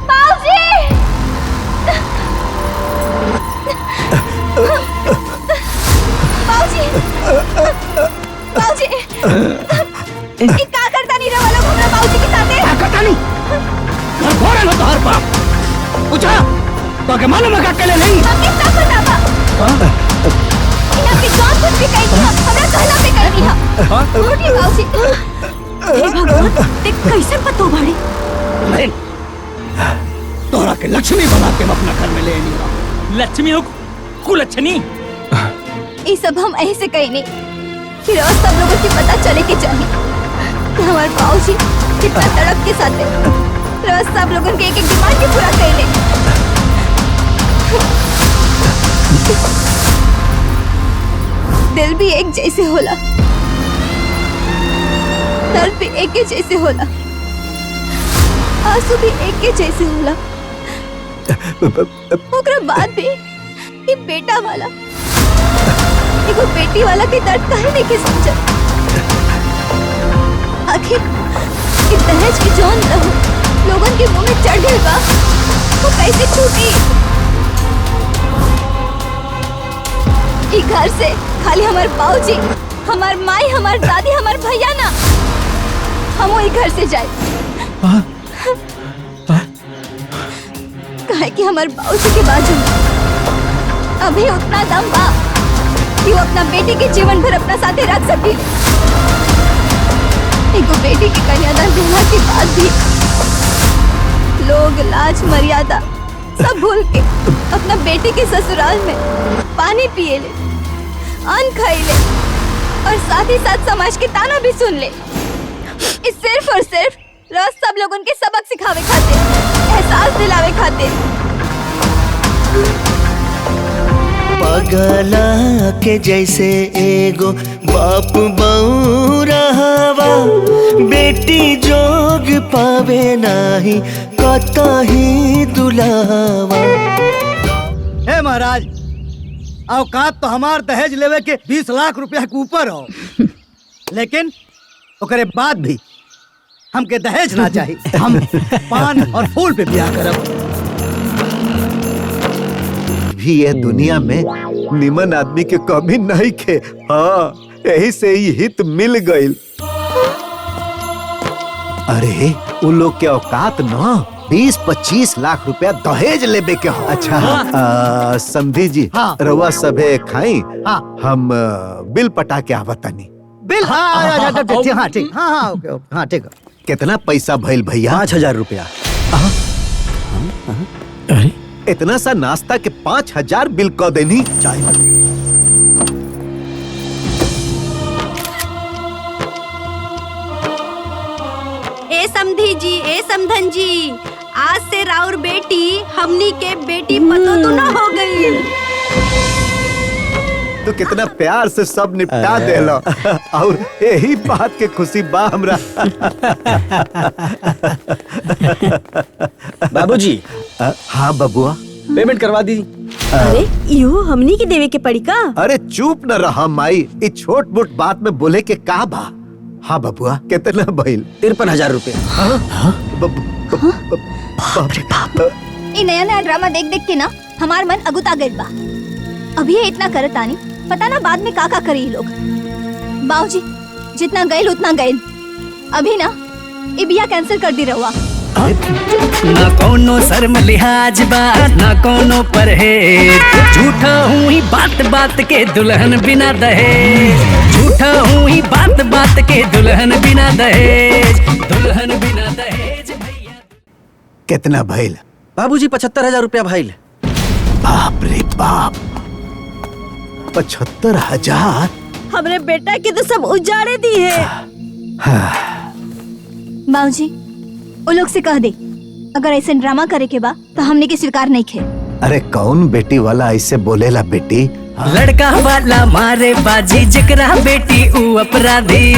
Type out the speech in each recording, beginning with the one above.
बाबूजी! बाबूजी! बाबूजी! ये क्या करता नहीं रहा वाला घूमना बाबूजी के साथ है? क्या करता नहीं? घर घोड़े लो तो हर पाप। पूछा? तो क्या मालूम है क्या अकेले नहीं? हम कितना पता बा? इन्हें भी कौन कुछ भी कही थी? हमें कहना भी कही थी। उठी बाबूजी। हे भगवान, देख कैसे पतो भाड़ी? नहीं। तोरा के लक्ष्मी बना के अपना घर में ले नहीं रहा। लक्ष्मी हो कुलच्छनी। ये सब हम ऐसे कहीं नहीं कि रोज सब लोगों की पता चले के चाहिए कि हमारे बाबूजी कितना तड़प के साथ है। रोज सब लोगों के एक एक डिमांड की पूरा कर ले। दिल भी एक जैसे होला, दर्द भी एक के जैसे होला, आंसू भी एक के जैसे होला। ओकरा बाद भी ये बेटा वाला एगो बेटी वाला के दर्द काहे नहीं के समझ। आखिर ये दहेज की जौन रहो लोगन के मुंह में चढ़ गई बा, वो कैसे छूटी? ये घर से खाली हमारे बाबूजी, हमार माई, हमार दादी, हमार भैया ना, हम वही घर से जाए। काहे कि हमारे बाबूजी के बाजू में अभी उतना दम बा कि वो अपना बेटी के जीवन भर अपना साथे रख सके। एगो बेटी के कन्यादान देने के बाद भी लोग लाज मर्यादा सब भूल के अपना बेटी के ससुराल में पानी पिए ले, अन्न खाई ले और साथ ही साथ समाज के ताना भी सुन ले। इस सिर्फ और सिर्फ रोज सब लोग उनके सबक सिखावे खाते, एहसास दिलावे खाते। पगला के जैसे एगो बाप बहू रहवा, बेटी जोग पावे नाही कतही दुलावा। हे महाराज, औकात तो हमार दहेज लेवे के 20 लाख रुपया के ऊपर हो, लेकिन ओकरे बाद भी हमके दहेज ना चाहिए। हम पान और फूल पे ब्याह करब। भी ये दुनिया में निमन आदमी के कमी नहीं खे। हाँ, यही से ही हित मिल गई। अरे उन लोग के औकात ना 20-25 लाख रुपया दहेज लेबे के हो। अच्छा समधी जी, हाँ। रवा सबे खाई। हाँ। हम बिल पटा के आवतानी। बिल? हाँ ठीक। हाँ ओके हाँ ठीक। कितना पैसा भइल भैया? 5,000 रुपया। अरे इतना सा नाश्ता के 5,000 बिल क देनी। चाय मत। ए समधी जी, ए समधन जी, आज से राउर बेटी हमनी के बेटी पतो तो ना हो गई। तो कितना प्यार से सब निपटा देलो और यही बात के खुशी बा हमरा। बाबूजी। हाँ बबुआ, पेमेंट करवा दी। अरे यो हमनी के देवे के पड़ी का? अरे चुप न रहा माई, इस छोट मोट बात में बोले के का बा। हाँ बबुआ, कितना भइल? 53,000 रुपया। बाप रे बाप। ये नया नया ड्रामा देख देख के ना हमार मन अगुता गइल बा। अभी ये इतना करत आनी, पता ना बाद में का करी लोग। बाबूजी जितना गइल उतना गइल। अभी ना ये बिया कैंसिल कर दी रहुआ। ना कोनो शर्म लिहाज बा, ना कोनो परहेज, झूठा हूँ ही बात बात के दुल्हन बिना दहेज, झूठा हूँ ही बात बात के दुल्हन बिना दहेज, दुल्हन बिना दहेज भैया। कितना भइल? बाबूजी 75,000 रुपया भाईल। बाप रे बाप, 75,000? हमरे बेटा की तो सब उजाड़े दी है। बाबूजी वो लोग से कह दे अगर ऐसे ड्रामा करे के बा तो हमने के स्वीकार नहीं खे। अरे कौन बेटी वाला ऐसे बोलेला बेटी? लड़का वाला मारे बाजी, जिकरा बेटी ऊ अपराधी।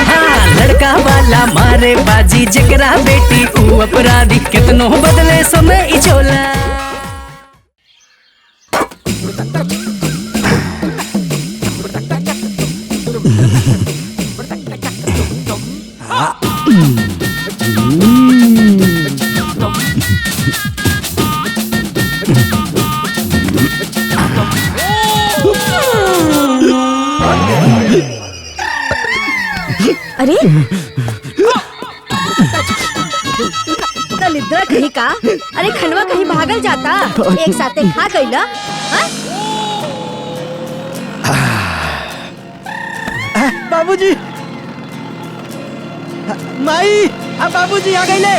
हाँ, लड़का वाला मारे बाजी, जिकरा बेटी ऊ अपराधी। कितनो बदले समय इचोला। दलिद्र कहीं का। अरे खनवा कहीं भागल जाता, एक साथे खा गईला। बाबूजी, माई, अब बाबूजी आ गए ले।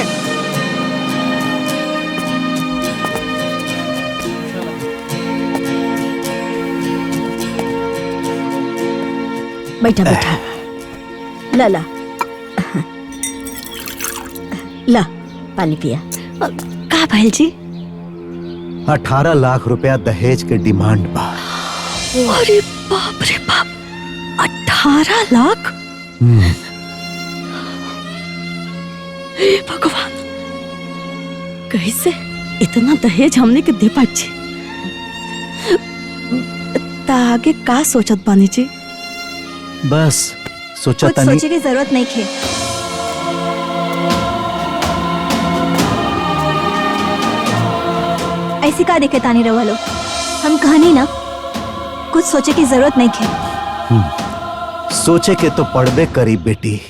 बैठा बैठा, ला ला ला पानी पिया। का भैल जी? 18 लाख रुपया दहेज के डिमांड बा। अरे बाप रे बाप, 18 लाख? हे भगवान, कैसे इतना दहेज हमने के दे पाछे? ता आगे का सोचत बानी जी? बस सोचा कुछ तनी। सोचे की जरूरत नहीं खे। ऐसी का देखे तानी रवा लो, हम कहानी ना, कुछ सोचे की जरूरत नहीं खे। सोचे के तो पड़बे करी बेटी।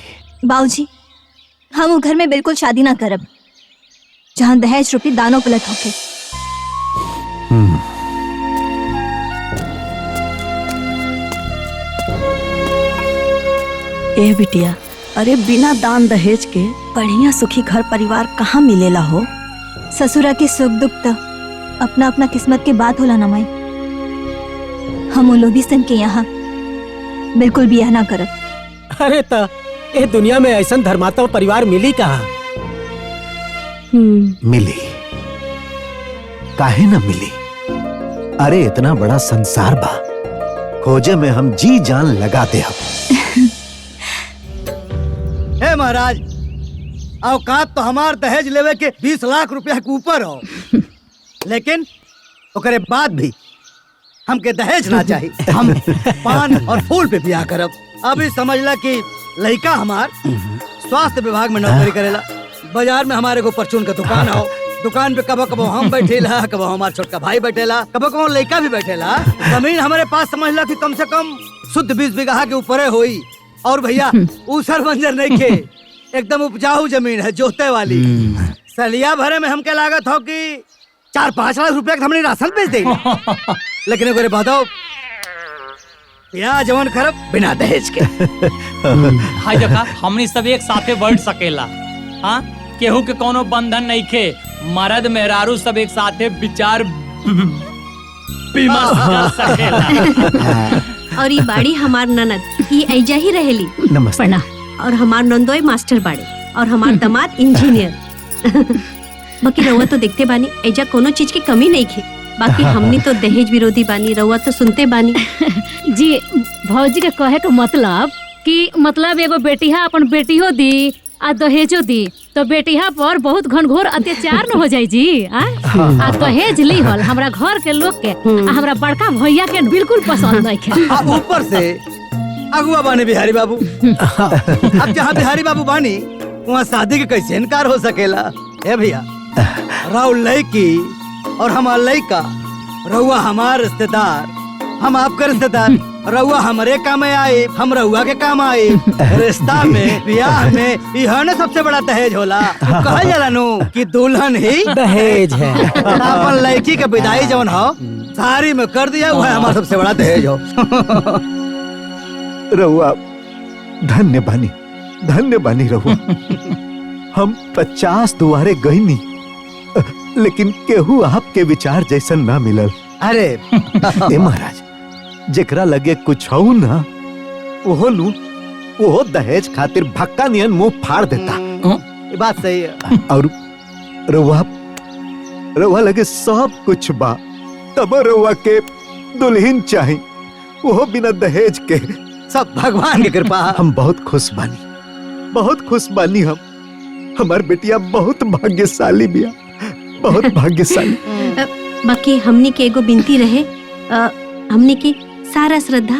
बाबूजी, हम वो घर में बिल्कुल शादी ना करब जहाँ दहेज रूपी दानों पलट होके। ए बिटिया, अरे बिना दान दहेज के बढ़िया सुखी घर परिवार कहाँ मिलेला हो? ससुरा की सुख दुख तो अपना अपना किस्मत के बात होला ना माई। हम लोभी सन के यहाँ बिल्कुल बियाह ना करब। अरे ता ए दुनिया में ऐसा धर्मात्मा परिवार मिली कहाँ? मिली, काहे न मिली? अरे इतना बड़ा संसार बा, खोजे में हम जी जान लगाते हम। हे महाराज, औकात तो हमार दहेज लेवे के 20 लाख रुपया के ऊपर हो, लेकिन ओकरे बाद भी हमके दहेज ना चाहिए। हम पान और फूल पे ब्याह करब। अभी समझला कि लड़का हमार स्वास्थ्य विभाग में नौकरी करेला, बाजार में हमारे को परचून का दुकान हो, दुकान पे कबो कबो हम बैठेला, कबो हमार छोटका भाई बैठेला, कबो कबो लड़का भी बैठेला। जमीन हमारे पास समझला कि कम से कम शुद्ध 20 बीघा के ऊपर होई। और भैया ऊसर बंजर नहीं खे, एकदम उपजाऊ जमीन है, जोते वाली। सलिया भरे में हमके लागत हो कि 4-5 लाख रुपया हमने राशन बेच दे। लेकिन एक बताओ, या जवन खरब बिना दहेज के। हाय देखा, हमनी सब एक साथे बैठ सकेला। हाँ, केहू के कोनो बंधन नहीं खे। मर्द मेहरारू सब एक साथे विचार विमर्श कर सकेला। और ये बाड़ी हमार ननद, ये ऐजा ही रहेली। नमस्ते। प्रणाम। और हमार नंदोई मास्टर बाड़े, और हमार दामाद इंजीनियर। बाकी रउआ तो देखते बानी, ऐजा कोनो चीज की कमी नहीं खे। बाकी हमनी तो दहेज विरोधी बानी, रउआ तो सुनते बानी। जी, भौजी के कहे के मतलब कि मतलब एगो बेटिया अपन बेटियो दी आ दहेजो दी तो बेटिया पर बहुत घनघोर अत्याचार न हो जाई जी। आ दहेज ली हल हमरा घर के लोग के, आ हमरा बड़का भैया के बिल्कुल पसंद नहीं खे। ऊपर से अगुआ बानी बिहारी बाबू। अब जहाँ बिहारी बाबू बानी वहाँ शादी के कैसे इनकार हो सकेला? ए भैया, राव लड़की और हमार लड़का, रउआ हमार रिश्तेदार, हम आपके रिश्तेदार, रउआ हमारे काम में आए, हम रउआ के काम आए। रिश्ता में, ब्याह में यह न सबसे बड़ा दहेज होला। कहा जाला नु कि दुल्हन ही दहेज है। अपन लड़की के विदाई जवन हो सारी में कर दिया, वह हमारा सबसे बड़ा दहेज हो। रहुआ धन्य बानी रहुआ। हम 50 दुआरे गई नहीं, लेकिन केहू आपके विचार जैसन ना मिलल। अरे ए महाराज, जेकरा लगे कुछ हो ना, वो दहेज खातिर भक्का नियन मुंह फाड़ देता। ये बात सही है। और रउआ लगे सब कुछ बा, तब रउआ के दुल्हन चाहिए, वो बिना दहेज के। सब भगवान की कृपा। हम बहुत खुश बानी हम। हमार बेटिया बहुत भाग्यशाली बिया, बहुत भाग्यशाली। बाकी हमनी के एगो बिनती रहे, हमनी की सारा श्रद्धा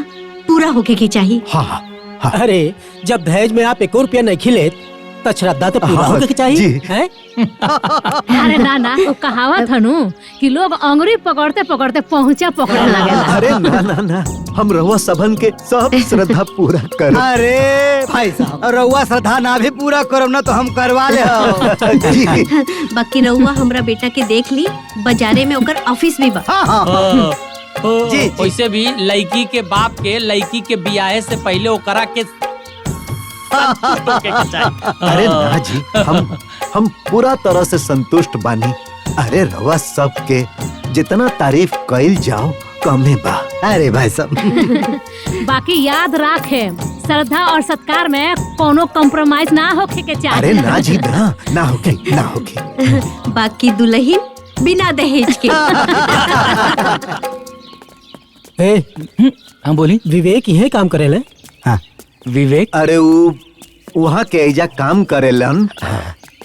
पूरा होके की चाहिए। हाँ। अरे जब दहेज में आप 1 रुपया नहीं खिले तो श्रद्धा तो पूरा होके चाहिए। हैं? अरे ना, वो कहावत हनु कि लोग अंगुरी पकड़ते पकड़ते पहुंचा पकड़ने लगेला। अरे ना, हम रहुआ सबन के सब श्रद्धा पूरा कर। अरे भाई साहब, रउआ श्रद्धा ना भी पूरा करब ना तो हम करवा ले। बाकी रहुआ हमरा बेटा के देख ली, बाजारे में ओकर ऑफिस भी बा। जी वैसे भी लड़की के बाप के लड़की के बियाहे से पहले ओकरा के अरे ना जी, हम पूरा तरह से संतुष्ट बानी। अरे रहुआ सबके जितना तारीफ कइल जाओ कमे बा। अरे भाई साहब, बाकी याद रखे श्रद्धा और सत्कार में कोनो कॉम्प्रोमाइज ना होखे के चाहिए। अरे ना जी, ना होके। बाकी दुल्हन बिना दहेज के। हम बोली विवेक यही काम करेले। हाँ विवेक, अरे वहाँ के ऐजा काम करेलन।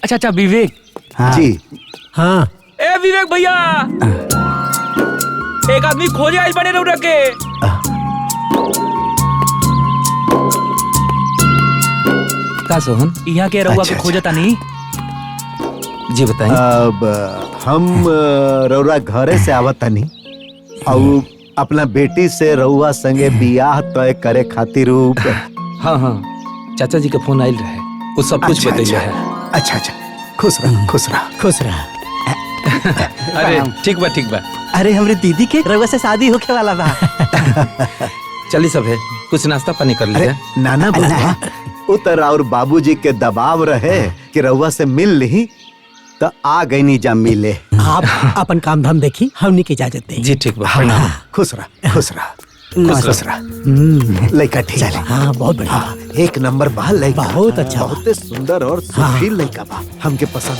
अच्छा विवेक। हाँ जी हाँ। ए विवेक भैया, एक आदमी खोजे आइल बने रउरा के। का सोहन यहाँ के रउआ के खोजता नहीं? जी बताइए। अब हम रउरा घरे से आवतानी और अपना बेटी से रउआ संगे बियाह तय करे खातिर। हाँ चाचा जी के फोन आयल रहे, वो सब कुछ बतैले है। अच्छा खुश रह। अरे ठीक बा। अरे हमरे दीदी के रउआ से शादी होके वाला बा। चली सब है, कुछ नाश्ता पानी कर लीजिए। नाना बुआ उतर और बाबूजी के दबाव रहे कि रउआ से मिल ली तो आ गई नी जा मिले। आप अपन काम धाम देखी, हमनी की इजाजत दे। जी ठीक बा। खुश रह। लड़का ठीक है। हाँ बहुत बढ़िया, एक नंबर बा लड़का। बहुत अच्छा, बहुत सुंदर और सुशील लड़का बा, हमके पसंद।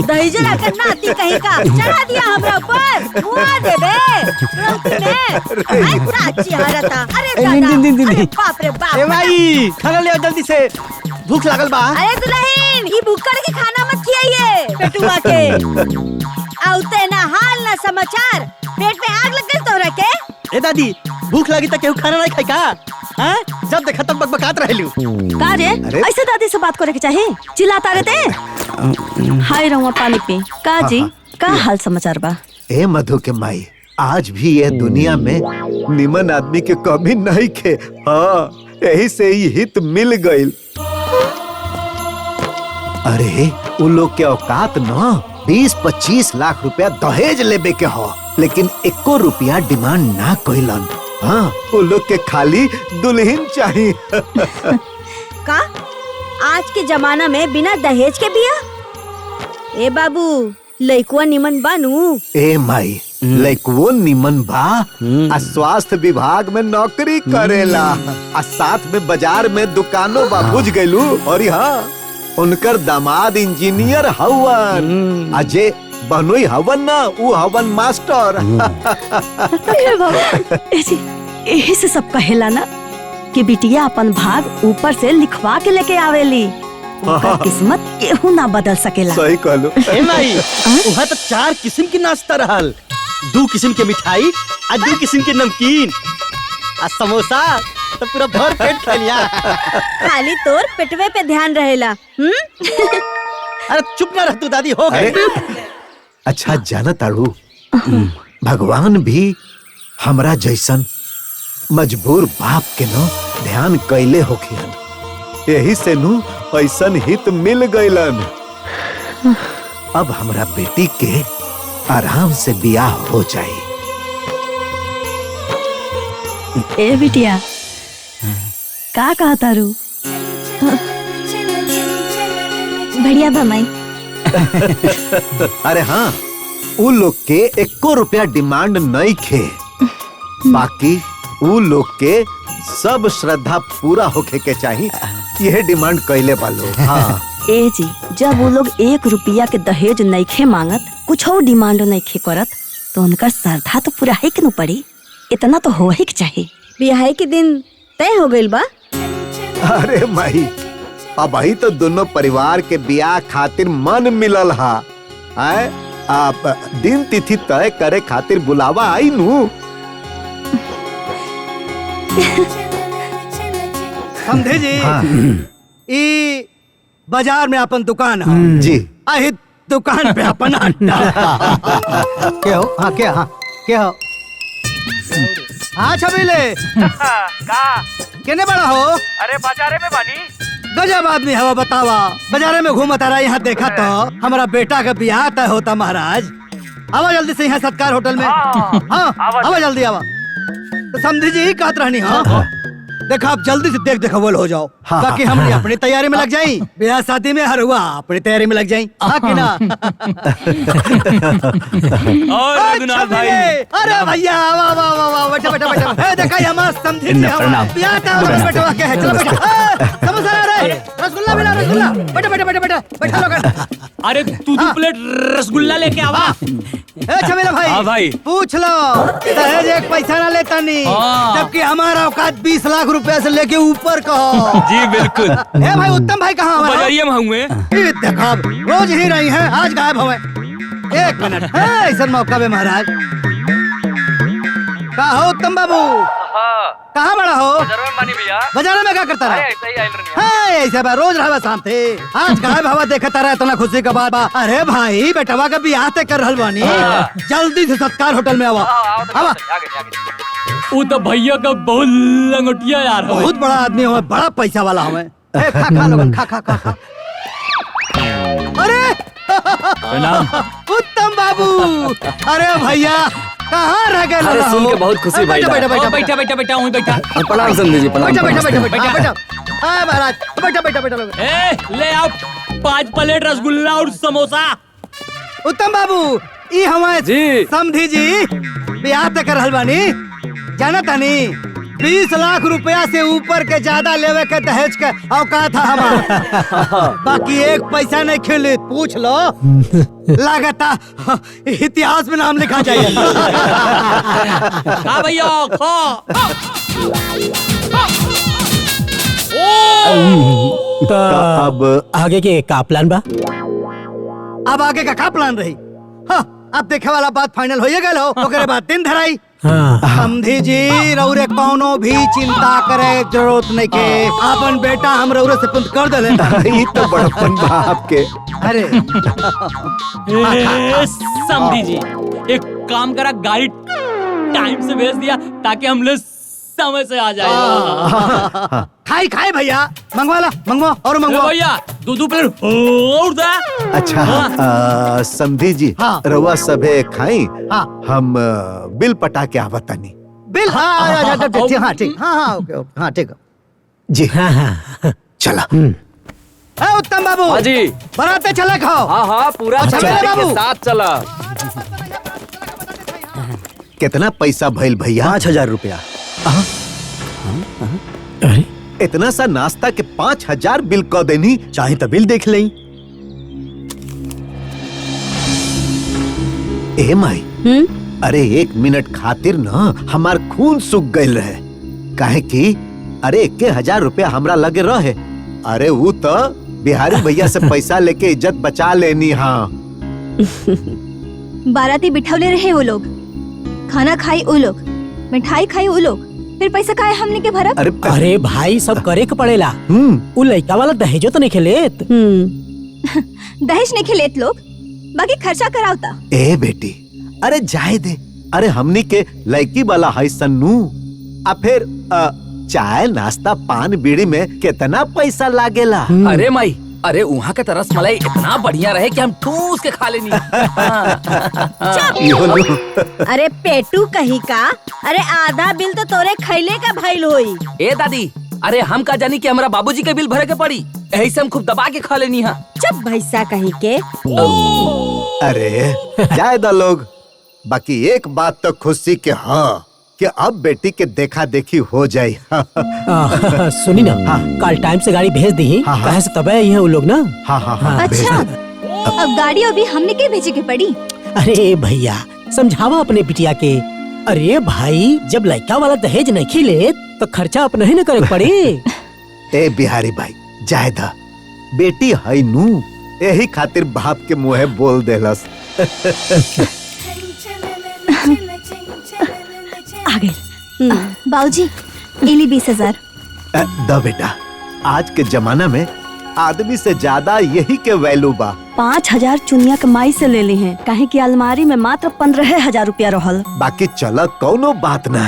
दहेज लाकर नाती कहीं का चढ़ा दिया हमरा ऊपर। मुआ दे बे साची हारता। अरे दादा, बाप रे बाप। ए भाई खाना ले जल्दी से, भूख लागल बा। अरे दुल्हन, ये भूखड़ के खाना मत खियाइए पेटुआ के। आउते ना हाल ना समाचार, पेट में आग लग गई तोहरा के। ए दादी, भूख लगी त केहू खाना नहीं खाई का? हाँ? जब देखा तब बकबकात रहलू। का रे? ऐसे दादी से बात करे के चाहे? चिल्लाता रहते। हाय रहुआ पानी पी। का जी, का हाल समाचार बा? ए मधु के माई, आज भी ये दुनिया में निमन आदमी के कमी नहीं खे। हाँ, यही से ही हित मिल गईल। अरे उन लोग के औकात न 20-25 लाख रुपया दहेज लेबे के हो, लेकिन 1 रुपया डिमांड ना कइलन। हाँ, उन लोग के खाली दुल्हन चाहिए। का आज के जमाना में बिना दहेज के बिया? ए बाबू, लइकुआ निमन बानू? ए माई, लइकुओ निमन बा। आ स्वास्थ्य विभाग में नौकरी करेला, आ साथ में बाजार में दुकानों बा, बुझ गइलू। और यहाँ उनकर दामाद इंजीनियर हवन, अजय बनोई हवन ना, वो हवन मास्टर। यही से सब कहेला ना कि बिटिया अपन भाग ऊपर से लिखवा के लेके आवेली। उनका किस्मत केहू ना बदल सकेला। सही कहलो। ए माई, वहाँ तो 4 किस्म के नाश्ता रहल, 2 किस्म के मिठाई, 2 किस्म के नमकीन, समोसा, तो पूरा भर पेट खा लिया। खाली तोर पेटवे पे ध्यान रहेला। अरे चुप ना रह तू दादी, हो गए। अच्छा जाना ताड़ू, भगवान भी हमरा जैसन मजबूर बाप के न ध्यान कैले होखियन, यही से नु ऐसन हित मिल गइलन। अब हमरा बेटी के आराम से बियाह हो जाए। ए बिटिया, का कहा तारू? बढ़िया भमाई। अरे हाँ, उ लोग के 1 रुपया डिमांड नहीं खे, बाकी उ लोग के सब श्रद्धा पूरा होके के चाहिए, यह डिमांड कैले वालों। हाँ। ए जी, जब वो लोग 1 रुपया के दहेज नइखे मांगत, कुछ और डिमांड नइखे करत, तो उनका श्रद्धा तो पूरा है कि न पड़ी। इतना तो हो ही के चाहिए। बियाह के दिन तय हो गइल बा। अरे माई, अब ही तो दोनों परिवार के बियाह खातिर मन मिलल हा। आप दिन तिथि तय करे खातिर बुलावा आई नू। समझे जी हाँ। ई बाजार में अपन दुकान है जी आही दुकान पे अपन अड्डा क्या हो हाँ क्या हाँ क्या हो हाँ छबीले केने बड़ा हो अरे बाजारे में बानी गजब आदमी हवा बतावा बाजारे में घूमता रहा यहाँ देखा तो हमारा बेटा का ब्याह तय होता महाराज आवा जल्दी से यहाँ सत्कार होटल में हाँ आवा जल्दी आवा तो समझी जी कहत रहनी हाँ देखा आप जल्दी से देख देखवल हो जाओ हाँ, बाकी हम अपनी तैयारी में लग जाई ब्याह शादी में हर हुआ अपनी तैयारी में लग जाई हाँ कि ना और रघुनाथ भाई अरे भैया वाह वाह वाह वाह बेटा बेटा बेटा ए देखा ये मस्त समझी जी हम ब्याह का बेटा क्या है चलो बेटा समोसा ला रे रसगुल्ला भी ला रसगुल्ला बेटा बेटा बेटा बेटा बैठा लोग अरे तू 2 प्लेट रसगुल्ला लेके आवा ए छबीला भाई हाँ भाई। पूछ लो दहेज एक पैसा ना लेता नहीं हाँ। जबकि हमारा औकात 20 लाख रुपया से लेके ऊपर का हो जी बिल्कुल ए भाई उत्तम भाई कहाँ हमारा बाजारिये में हुए ये देखो रोज ही रही है आज गायब हुए एक मिनट ऐसा मौका पे महाराज कहा हो उत्तम बाबू कहाँ बड़ा हो बाजार में क्या करता रहा हाँ ऐसे बा रोज रहा शाम थे आज गायब हवा देखता रहा इतना खुशी का बात बा अरे भाई बेटवा का ब्याह तय कर रहल बानी जल्दी से सत्कार होटल में आवा आवा वो तो भैया का बहुत लंगोटिया यार हो बहुत बड़ा आदमी हमें बड़ा पैसा वाला हमें खा खा लोगन खा खा खा खा अरे उत्तम बाबू अरे भैया कहाँ रह गए अरे सुन के बहुत खुशी भाई बैठा बैठा बैठा बैठा बैठा वहीं बैठा प्रणाम समझे जी प्रणाम बैठा बैठा बैठा बैठा बैठा हाँ महाराज बैठा बैठा बैठा लोग ए ले आओ 5 प्लेट रसगुल्ला और समोसा उत्तम बाबू ई हमारे जी। समझी जी ब्याह तय कर रहल बानी जाना तानी 20 लाख रुपया से ऊपर के ज्यादा लेवे के दहेज के औकात है हमारा बाकी एक पैसा नहीं खिले पूछ लो लागता इतिहास में नाम लिखा जाए खा भैया खा अब आगे के का प्लान बा अब आगे का प्लान रही हाँ अब देखे वाला बात फाइनल हो गए हो ओकरे बाद दिन धराई हाँ समझी जी रौरे कौनो भी चिंता करे जरूरत नहीं के अपन बेटा हम रौरे से पुंत कर दे ई तो बड़पन बाप के अरे ए, समधी जी एक काम करा गाड़ी टाइम से भेज दिया ताकि हम लोग समय से आ जाए खाई खाई भैया मंगवा मंगवा और मंगवा भैया 2 प्लेट और दा अच्छा समधी जी हाँ। रवा सबे खाई हाँ। हम बिल पटा के आवतनी बिल हाँ ठीक हाँ ओके ओके हाँ ठीक जी हाँ हाँ चला उत्तम बाबू जी बराते चले खाओ हाँ पूरा अच्छा, फैमिली बाबू। के साथ चला कितना पैसा भइल भैया 5,000 रुपया अरे इतना सा नाश्ता के 5,000 बिल क देनी चाहे तो बिल देख लें ए माई अरे 1 मिनट खातिर ना हमार खून सूख गइल रहे काहे कि अरे 1,000 रुपया हमरा लगे रहे अरे वो तो बिहारी भैया से पैसा लेके इज्जत बचा लेनी हाँ बाराती बिठौले रहे वो लोग खाना खाई वो लोग मिठाई खाई वो लोग फिर पैसा खाए हमने के भरत अरे भाई सब करे के पड़ेला उ लड़का वाला दहेजो तो नहीं खेलेत दहेज नहीं खिलेत लोग बाकी खर्चा करावता ए बेटी अरे जाए दे अरे हमनी के लड़की वाला है सन्नू आ फिर चाय नाश्ता पान बीड़ी में कितना पैसा लागेला अरे माई अरे वहाँ के तरस मलाई इतना बढ़िया रहे कि हम ठूस के खा लेनी यो लो। अरे पेटू कहीं का अरे आधा बिल तो तोरे खैले का भइल होई ए दादी अरे हम का जानी कि हमारा बाबूजी के बिल भरे के पड़ी यही से हम खूब दबा के खा लेनी है चुप भैसा कहीं के अरे जाए दा लोग बाकी एक बात तो खुशी के हाँ कि अब बेटी के देखा देखी हो जाए सुनी ना कल टाइम से गाड़ी भेज दी कहे से तब ये वो लोग ना अच्छा अब गाड़ी अभी हमने के भेजे के पड़ी अरे भैया समझावा अपने बिटिया के अरे भाई जब लड़का वाला दहेज नहीं खिले तो खर्चा अपना ही न करे पड़े ए बिहारी भाई जाए दा बेटी है नू यही खातिर बाप के मुँहे बोल देलस आ गए बाबूजी इली 20,000 द बेटा, आज के जमाना में आदमी से ज्यादा यही के वैल्यू बा। 5,000 चुनिया कमाई से ले ली हैं, काहे कि अलमारी में मात्र 15,000 रुपया रहल। बाकी चल कौनो बात ना,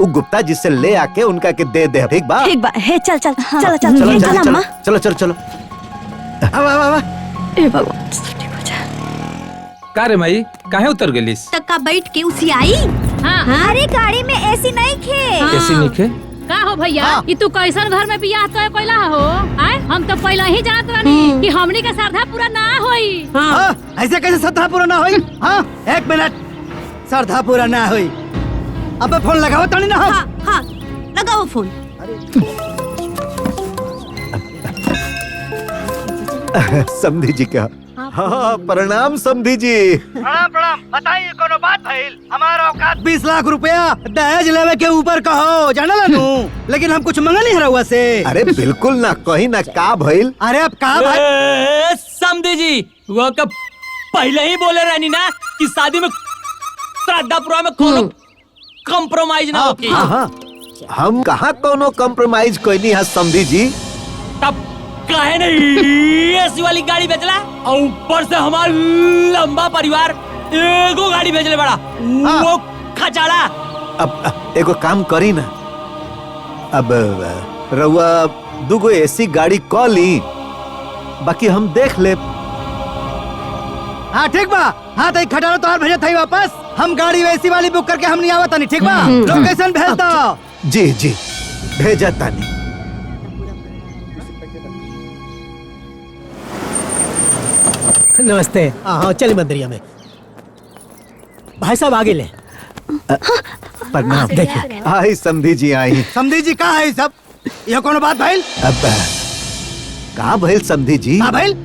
वो गुप्ता जी से ले आके उनका के दे दे, ठीक बा? ठीक बा, हे चल चल हाँ। चल चल चलो चल चलो अम्मा। चलो चलो चलो। ए भगवान। का रे माई, काहे उतर गेलिस? तक्का बैठ के उसी आई। हाँ। अरे गाड़ी में एसी नहीं खे। कैसी निके? का हो भैया, ये तू कैसन घर में बियाह तो पहला हो? आए हम तो पहले ही जानत रहनी कि हमनी का श्रद्धा पूरा ना होई। ऐसे कैसे श्रद्धा पूरा ना होई? हाँ, एक मिनट, श्रद्धा पूरा ना होई। अबे फोन लगाओ तनी ना। हाँ हाँ लगाओ फोन। समधी जी का। हाँ, प्रणाम समधी जी। प्रणाम प्रणाम। बताइए कोनो बात भइल? हमारा औकात 20 लाख रुपया दहेज लेवे के ऊपर कहो, जाना ला नू। लेकिन हम कुछ मंगा नहीं रहुआ से। अरे बिल्कुल ना, कहीं ना का भइल। अरे अब का भाई? समझी जी, वो कब पहले ही बोले रहनी ना कि शादी में श्रद्धापुरा में कोनो कॉम्प्रोमाइज ना होगी। हाँ, हाँ। हम कहाँ कोनो कॉम्प्रोमाइज कोई नहीं है समधी जी। तब काहे नहीं एसी वाली गाड़ी बेचला और ऊपर से हमार लंबा परिवार एगो गाड़ी भेजले बड़ा, वो खचाड़ा। अब एगो काम करी ना, अब रउआ दुगो एसी गाड़ी कॉल ली, बाकी हम देख ले। हाँ ठीक बा। हाँ तो खटारो तोहार भेजे थई वापस। हम गाड़ी वैसी वाली बुक करके हम नहीं आवत नहीं, ठीक बा? लोकेशन भेज दो। जी जी भेजा तानी। नमस्ते। हाँ चलिए मंदिरिया में। भाई साहब आगे ले। प्रणाम। देखिए आई समधी जी आई। समधी जी कहाँ है सब? यह कौन बात भइल? अब कहाँ भइल समधी जी? हाँ भइल?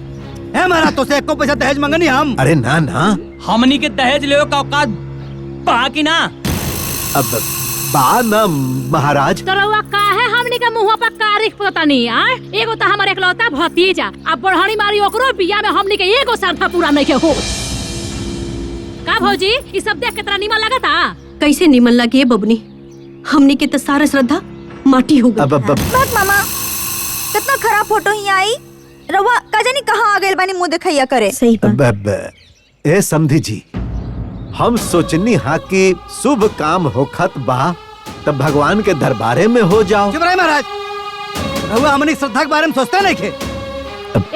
है मारा तो से एको पैसा दहेज मंगनी हम। अरे ना ना, हमनी के दहेज लेवे का औकात बा कि ना? अब बा ना महाराज। तो रउआ काहे हमनी के मुंह पर कारिख पता नहीं आ? एगो तो हमारे इकलौता भतीजा, अब बढ़ानी मारी ओकरो बियाह में हमनी के एगो श्रद्धा पूरा नहीं के हो। का भौजी, ये सब देख के तोरा निमन लगता? कैसे निमन लगी बबनी, हमनी के तो सारा श्रद्धा माटी हो गई। बस मामा, कितना खराब फोटो ही आई। रवा का जानी कहाँ आ गए बानी मुंह दिखाइया करे। सही बात। ए समधी जी, हम सोचनी हा कि शुभ काम होखत बा तब भगवान के दरबारे में हो जाओ। चुप रहे महाराज, रहुआ हमनी श्रद्धा के बारे में सोचते नहीं थे।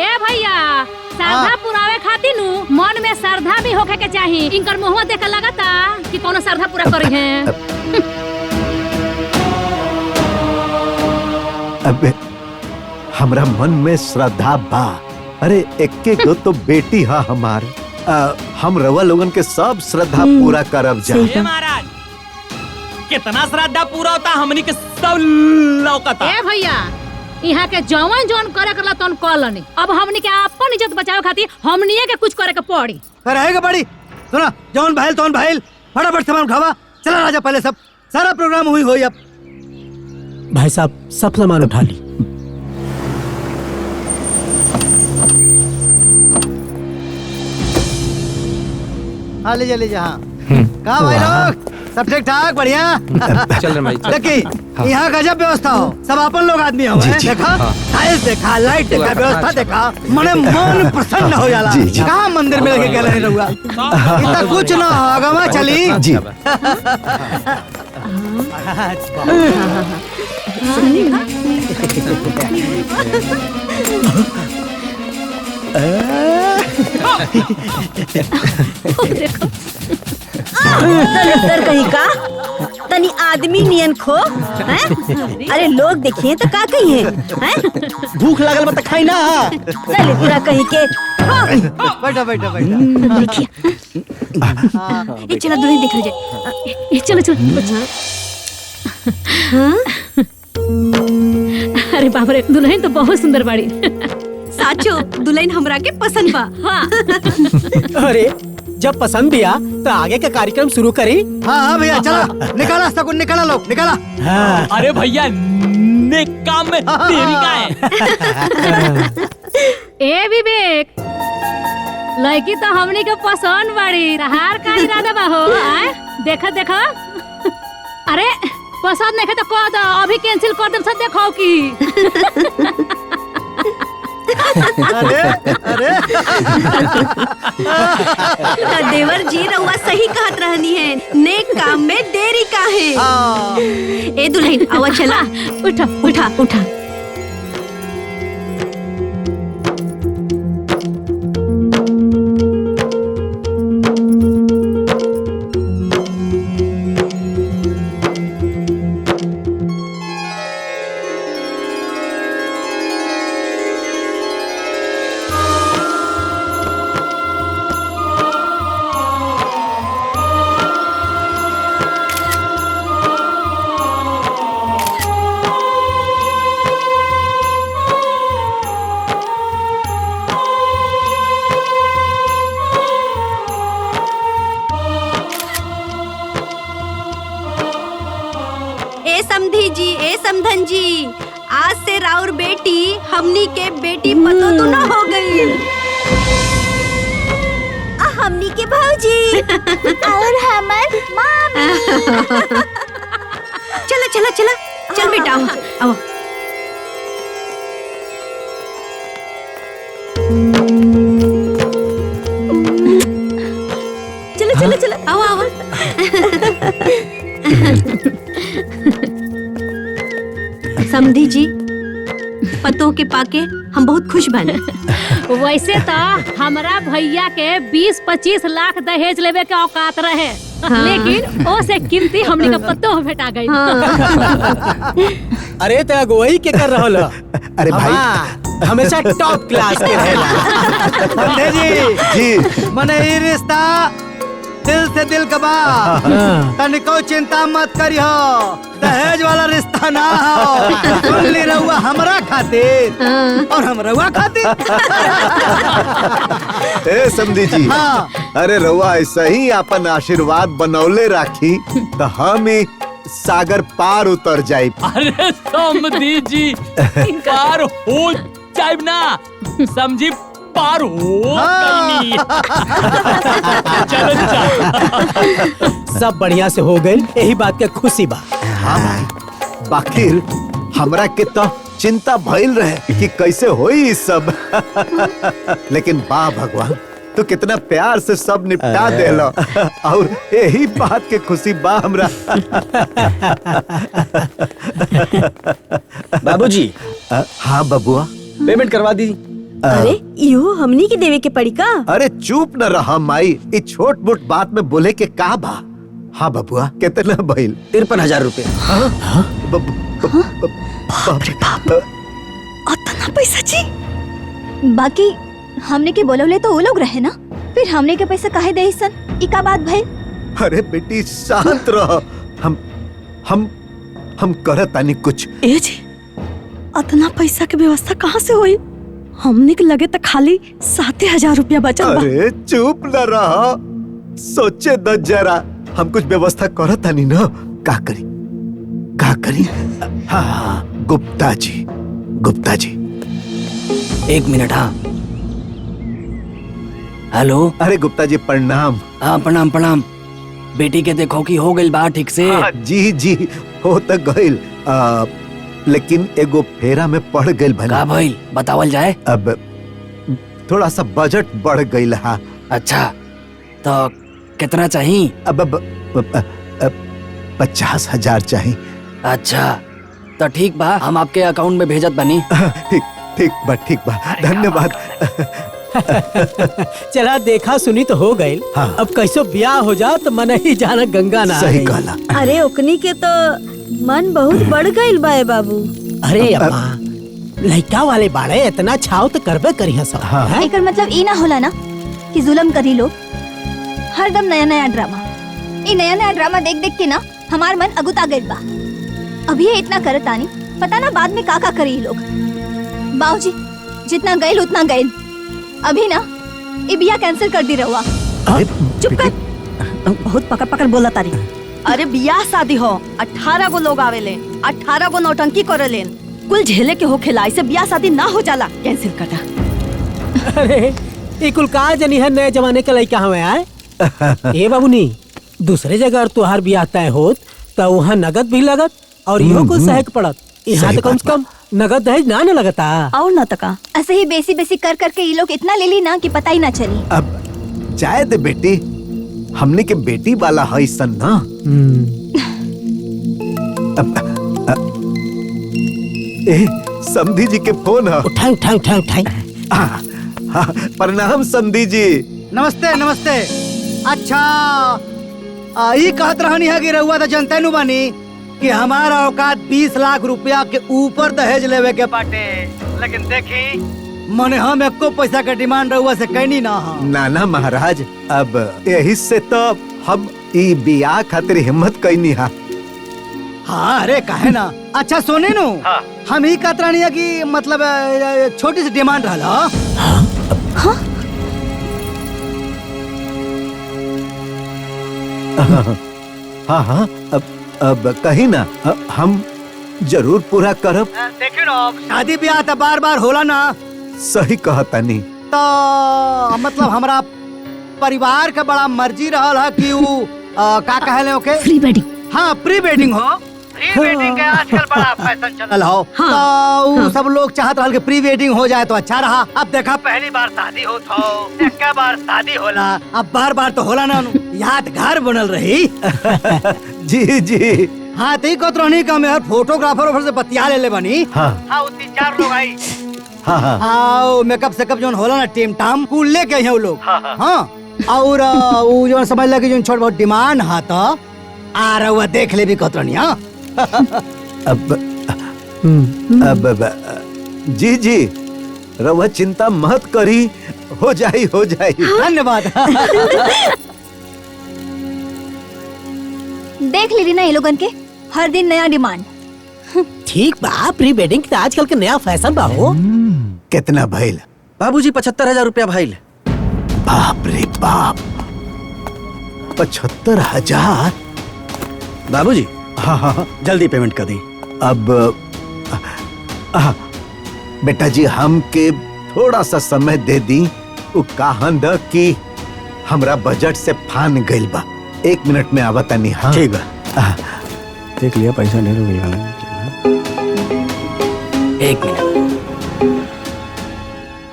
ए भैया, श्रद्धा पुरावे खातिर नु मन में श्रद्धा भी होके के चाहिए। इनकर मुंह देख लगता कि कोनो श्रद्धा पूरा करी है। अब हमरा मन में श्रद्धा बा। अरे एक गो तो बेटी हा हमार। हम रवा लोगन के सब श्रद्धा पूरा करब जा। महाराज, कितना श्रद्धा पूरा होता हमनी के सब लौकता। ए भैया, यहाँ के जवन जवन करे करला तन कॉलोनी। अब हमनी के अपन इज्जत बचावे खातिर हमनिए के कुछ करे के पड़ी। रहेगा बड़ी। सुना, जौन भाईल तौन भाईल, फटाफट सामान उठावा। चला राजा, पहले सब सारा प्रोग्राम हुई होई। अब भाई साहब सब सामान उठा ली। हाँ ले जा ले जा। हाँ कहाँ भाई लोग, सब ठीक ठाक बढ़िया? चल रे भाई, चल। देखी यहाँ गजब व्यवस्था हो, सब अपन लोग आदमी हो। देखा टाइल्स देखा, लाइट देखा, व्यवस्था देखा, मने मन प्रसन्न हो जाला। कहाँ मंदिर में लेके गए रहुआ? इतना कुछ ना होगा, वहाँ चली जी। दर कहीं का तनी आदमी नियन खो हैं? अरे लोग देखिए तो का कहिए हैं? भूख लागल बता खाई ना। चल पूरा कहीं के बैठा बैठा बैठा। देखिए ये चला दूर देख लीजिए। चलो चलो। अरे बाप रे, दुल्हन तो बहुत सुंदर बाड़ी। साचो दुल्हन हमरा के पसंद बा। हाँ। अरे जब पसंद भी आ तो आगे का कार्यक्रम शुरू करी। हाँ हाँ भैया चला, निकाला सकुन, निकाला लोग, निकाला। हाँ। अरे भैया, नेक काम में देरी का है? ए विवेक, लड़की तो हमनी के पसंद बाड़ी। तहार का इरादा बा हो? देखो देखो। अरे पसंद नहीं है तो कह दो, अभी कैंसिल कर दम, सब देखो की। देवर जी रउआ सही कहत रहनी है, नेक काम में देरी काहे। ए दुल्हन आवा चला, उठा उठा उठा। समधन जी, आज से राउर बेटी हमनी के बेटी पतो तो ना हो गई। हमनी के भौजी और हमर मामी। चला चला चला चल बेटा आओ। चलो चलो चलो आओ आओ। समधी जी, पतों के पाके हम बहुत खुश बने। वैसे तो हमारा भैया के 20-25 लाख दहेज लेवे के औकात रहे, लेकिन ओ से कीमती हमने का पत्तो भेटा गई। अरे तो अगुवाई के कर रहल। अरे भाई हमेशा टॉप क्लास के रहेला। बंदे जी मने ये रिश्ता दिल से दिल का बा, तनिको चिंता मत करियो, दहेज वाला रिश्ता ना हो। सुनली रहुआ हमरा खातिर और हम रहुआ खातिर। ए समधी जी, अरे रहुआ ऐसा ही अपन आशीर्वाद बनौले राखी तो हम ही सागर पार उतर जाए। अरे समधी जी पार हो जाए ना, समझी पार हो गई। चलो सब बढ़िया से हो गई, यही बात के खुशी बा। हाँ भाई, बाकिर हमरा के तो चिंता भइल रहे कि कैसे होई इस सब। लेकिन बा भगवान तो कितना प्यार से सब निपटा देलो, और यही बात के खुशी बा हमरा। बाबूजी। हाँ बबुआ, पेमेंट करवा दी। अरे यो हमनी के देवे के पड़ी का? अरे चुप न रहा माई, इस छोट मोट बात में बोले के का बा। हाँ बबुआ, कितना भइल? 53,000 रुपए। उतना पैसा जी? बाकी हमने के बोलवले तो वो लोग रहे ना, फिर हमने के पैसा काहे दे सन? ई का बात भाई? अरे बेटी शांत रह, हम करत तानी कुछ। ए जी, उतना पैसा के व्यवस्था कहाँ से हुई? हमने के लगे तो खाली 7,000 रुपया बचल बा। अरे चुप न रहा, सोचे द जरा, हम कुछ व्यवस्था करत तानी ना। का करी? हाँ गुप्ता जी। 1 मिनट। हाँ हेलो। अरे गुप्ता जी प्रणाम। हाँ प्रणाम। बेटी के देखो कि हो गई बात ठीक से? जी हो तो गइल, लेकिन एगो फेरा में पड़ गइल भला। का भइल बतावल जाए? अब थोड़ा सा बजट बढ़ गइल। हाँ। अच्छा तो कितना चाहिए? अब 50,000 चाहिए। अच्छा तो ठीक बा, हम आपके अकाउंट में भेजत बनी। ठीक बा, धन्यवाद। चला देखा सुनी तो हो गई। हाँ। अब कैसो ब्याह हो जा तो मन ही जाना गंगा ना। सही कहला। अरे ओकनी के तो मन बहुत बढ़ गइल बा बाबू। अरे अम्मा, लड़का वाले बाड़े इतना छाव तो करबे करी सब। हाँ। एकर मतलब ई ना होला ना कि जुल्म करी लोग। हरदम नया ड्रामा, ई नया ड्रामा देख के ना हमार मन अगुता गइल बा। अभी ये इतना करत आनी, पता ना बाद में का करी लोग। बाबूजी जितना गइल उतना गइल, अभी ना ये बिया कैंसिल कर दी रहुआ। चुप कर, बहुत पकड़ बोला तारी। अरे बियाह शादी हो, 18 गो लोग आवेले, 18 गो नौटंकी करेलेन, कुल झेले के होखेला, ऐसे बियाह शादी ना हो जाला। कैंसिल कटा। अरे ये कुल का जनी है, नए जमाने के लड़का हमें आए। ए बाबूनी, दूसरे जगह तुहार बियाह तय होत तो वहाँ नगद भी लगत और इहो कुछ सहक पड़त। यहाँ सही तो कम से कम नगद दहेज ना न लगता। और न तका ऐसे ही बेसी बेसी कर करके ये लोग इतना ले ली ना कि पता ही ना चली। अब जाए दे बेटी, हमने के बेटी वाला है सन ना। ए समधी जी के फोन है। उठाई उठाई उठाई उठाई। प्रणाम समधी जी। नमस्ते नमस्ते। अच्छा यही कहत रहनी है कि रहुआ तो जनते नु बानी कि हमारा औकात 20 लाख रुपया के ऊपर दहेज लेवे के बाटे, लेकिन देखी मने हम एको पैसा के डिमांड रहुआ से कहनी ना हम। नाना महाराज, अब यही से तो हम ई बियाह खातिर हिम्मत कैनी हा। हाँ अरे काहे ना। अच्छा सोने नु हम ही कहत रहनी है कि मतलब छोटी सी डिमांड रहला। हाँ हाँ अब कहीं ना, हम जरूर पूरा करब। देखियो ना शादी ब्याह तो बार बार होला ना। सही कहता नहीं तो मतलब हमरा परिवार का बड़ा मर्जी रहल है कि वो का कहले ओके प्री वेडिंग। हाँ प्री वेडिंग हो। प्री वेडिंग के आजकल बड़ा फैशन चल हो। तो वो सब लोग चाहत रहल कि प्री वेडिंग हो जाए तो अच्छा रहा। अब देखा पहली बार शादी होत हो, एक बार शादी होला, अब बार बार तो होला ना, यादगार बनल रही। जी जी। हाँ तो कहत रहनी का मैं फोटोग्राफर से बतिया ले बनी। हाँ हाँ 3-4 लोग आई। हाँ हाँ हाँ मेकअप सेकअप जो होला ना टीम टाम कुल लेके हैं वो लोग। हाँ और वो जो समझ लगे जो छोट बहुत डिमांड हा तो आ रहा देख ले भी कहत रहनी। हाँ अब जी जी रवा चिंता मत करी, हो जाई हो जाई। धन्यवाद। देख ली ना ये लोगन के हर दिन नया डिमांड। ठीक बा, प्री वेडिंग तो आजकल के नया फैशन बा हो। कितना भइल? बाबूजी 75,000 रुपया भइल। बाप रे बाप, 75,000? बाबूजी हाँ हाँ जल्दी पेमेंट कर दी। अब बेटा जी हमके थोड़ा सा समय दे दी। वो कहन द कि हमरा बजट से फान गइल बा। 1 मिनट में आवता नहीं। हाँ ठीक बा। देख लिया पैसा ढेर हो गया। 1 मिनट।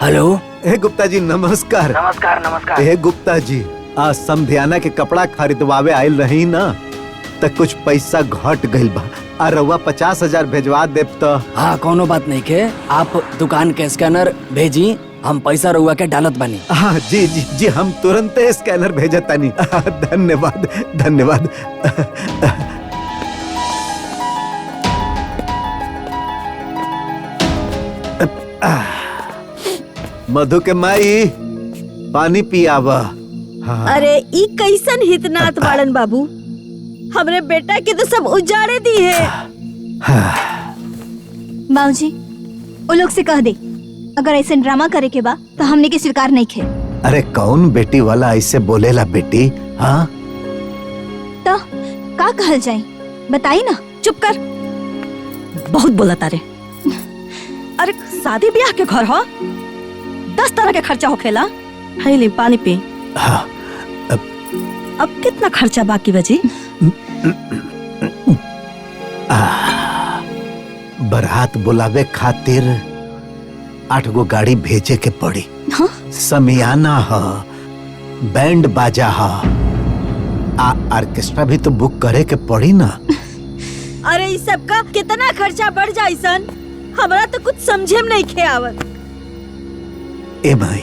हेलो। हे गुप्ता जी नमस्कार। नमस्कार नमस्कार। हे गुप्ता जी, आज समधियाना के कपड़ा खरीदवावे आयल रही ना, तो कुछ पैसा घट गइल बा। आ रउआ 50,000 भेजवा देब तो। हाँ कोनो बात नहीं के, आप दुकान के स्कैनर भेजी, हम पैसा रउआ के डालत बानी। हाँ जी जी जी, हम तुरंत स्कैनर भेजतानी। धन्यवाद धन्यवाद। मधु के माई पानी पियावा। हाँ। अरे ई कैसन हितनाथ बाड़न बाबू, हमरे बेटा के तो सब उजाड़े दी है। बाबूजी वो लोग से कह दे अगर ऐसे ड्रामा करे के बा तो हमने के स्वीकार नहीं खे। अरे कौन बेटी वाला ऐसे बोलेला बेटी? हाँ तो का कहल जाए बताई ना। चुप कर, बहुत बोला तारे। अरे शादी ब्याह के घर हो, 10 तरह के खर्चा होखेला। है ले पानी पी। हाँ अब कितना खर्चा बाकी बची? बारात बुलावे खातिर 8 गो गाड़ी भेजे के पड़ी। हाँ? समियाना ह, बैंड बाजा ह, ऑर्केस्ट्रा भी तो बुक करे के पड़ी ना। अरे इस सब का कितना खर्चा बढ़ जाए सन, हमरा तो कुछ समझे में नहीं खे आवत। ए भाई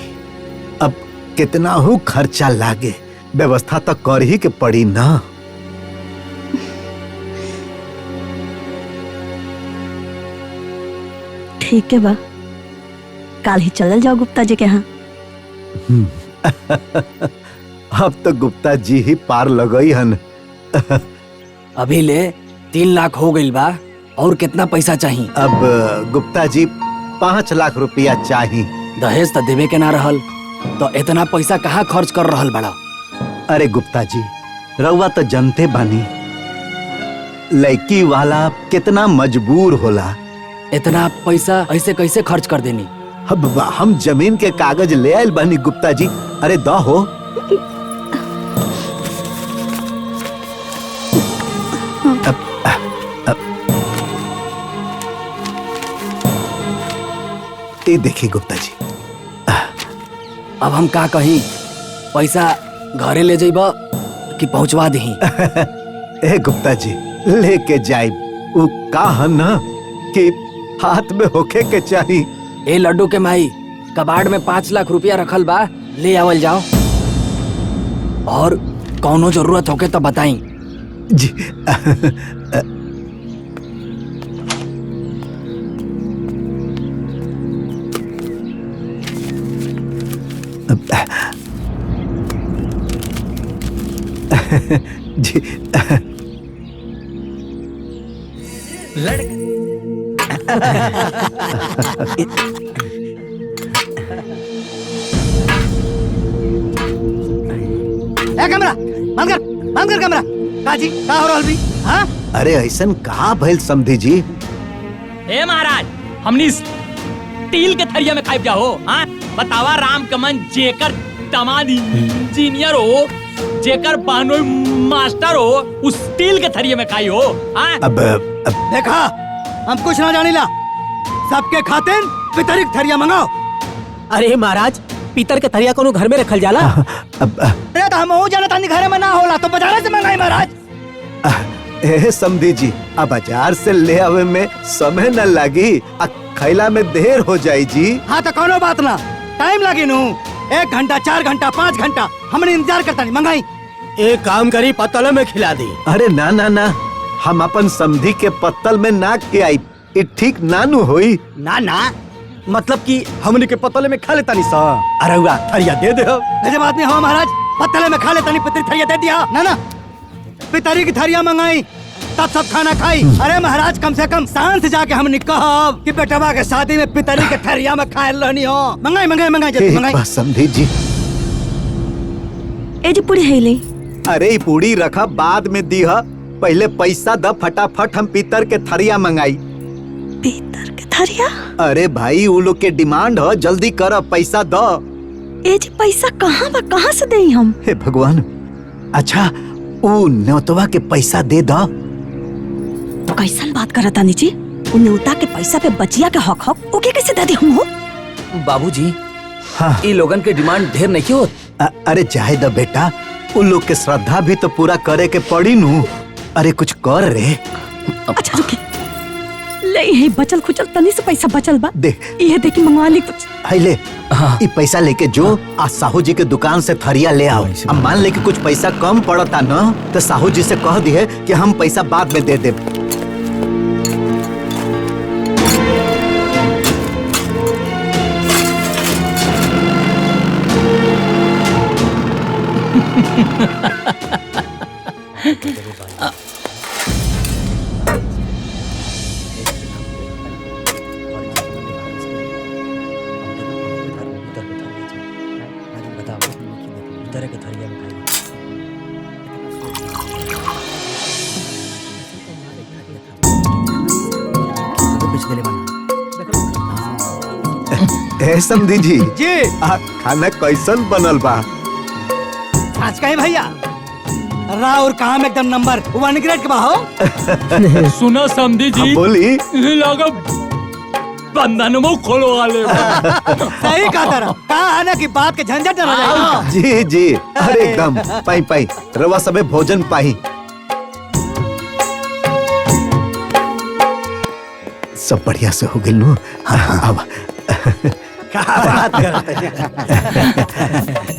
अब कितना हो खर्चा लागे, व्यवस्था तो कर ही के पड़ी ना। ठीक है बा, काल ही चलल जाओ गुप्ता जी के यहाँ। अब तो गुप्ता जी ही पार लगई हन। अभी ले 3 लाख हो गइल बा, और कितना पैसा चाहिए? अब गुप्ता जी 5 लाख रुपया चाहिए। दहेज तो देवे के ना रहल, तो इतना पैसा कहाँ खर्च कर रहल बड़ा? अरे गुप्ता जी रउआ तो जनते बानी, लड़की वाला कितना मजबूर होला। इतना पैसा ऐसे कैसे खर्च कर देनी? अब हम जमीन के कागज ले आयल बानी गुप्ता जी। अरे दो हो। अब ये देखिए गुप्ता जी। अब हम का कहीं पैसा घरे ले जाइबा कि पहुंचवा दही? ए गुप्ता जी लेके जाए उ का न कि हाथ में होके के चाहिए। ए लड्डू के माई, कबाड़ में 5 लाख रुपया रखल बा, ले आवल जाओ। और कौनो जरूरत होके तो बताई जी। जी कैमरा बंद कर कैमरा। काजी का हो रहल भी? हाँ अरे ऐसन का भइल समधी जी? ए महाराज, हमनी स्टील के थरिया में खाइब जाओ। हाँ बतावा, राम कमन जेकर दामाद इंजीनियर हो, जेकर बहनोई मास्टर हो, उस स्टील के थरिया में खाई हो। हाँ अब देखा, हम कुछ ना जानिला, सबके खातिर पितरिक थरिया मंगाओ। अरे महाराज, पीतर के थरिया कोनो घर में रखल जाला? अरे तो हम हो जाना तानी घरे में ना होला तो बाजार से मंगाई महाराज। ए समधी जी, अब बाजार से ले आवे में समय न लगी, खैला में देर हो जाई जी। हाँ तो कोनो बात ना, टाइम लगी नू, 1 घंटा 4 घंटा 5 घंटा हमने इंतजार करता नहीं, मंगाई। एक काम करी, पत्तल में खिला दी। अरे ना ना ना, हम अपन समधी के पत्तल में ना के आई, ये ठीक नानू होई। ना ना मतलब कि हमने के पतले में खा लेता नहीं सा। अरे हुआ थरिया दे दे। गजब आदमी हो महाराज, पत्तले में खा लेता नहीं, पितरी थरिया दे दिया। ना ना, पितरी की थरिया मंगाई तब सब खाना खाई। अरे महाराज, कम से कम शान से जाके हमने कहा कि बेटवा के शादी में पितरी के थरिया में खाए रहनी हो। मंगाई मंगाई मंगाई जल्दी मंगाई। समधी जी, ए जी पूरी है ले। अरे ये पूरी रखा बाद में दी है, पहले पैसा द फटाफट, हम पीतर के थरिया मंगाई। पीतर के थरिया? अरे भाई वो लोग के डिमांड है, जल्दी कर, पैसा द। ए जी पैसा कहाँ बा, कहाँ से देई हम? हे भगवान, अच्छा वो न्योतवा के पैसा दे द। कैसन बात करता नी जी? उ न्योता के पैसा पे बचिया के हक हक ओके कैसे दे दी हम हो? बाबूजी, हाँ। ये लोगन के डिमांड ढेर नहीं क्यों? अरे चाहे द बेटा, उन लोग के श्रद्धा भी तो पूरा करे के पड़ी नू। अरे कुछ कर रे। अच्छा रुके, ले ही बचल खुचल तनी से पैसा बचल बा, दे ये देखी मंगवा ली कुछ। हाय ले, ये पैसा लेके जो आज साहू जी के दुकान से थरिया ले आओ। अब मान ले कि कुछ पैसा कम पड़ता न, तो साहू जी से कह दिए कि हम पैसा बाद में दे दे। ए समधी जी, खाना कैसन बनल बा? आज कहीं भैया राउर काम एकदम नंबर 1 ग्रेड के बा हो। सुनो समधी जी, बोली लोगो बंधन में खोलो वाले। सही कहा तारा, कहा है ना कि बात के झंझट न रहे। जी जी, अरे एकदम पाई पाई रवा सबे भोजन पाई। सब बढ़िया से हो गइल नु। अब क्या बात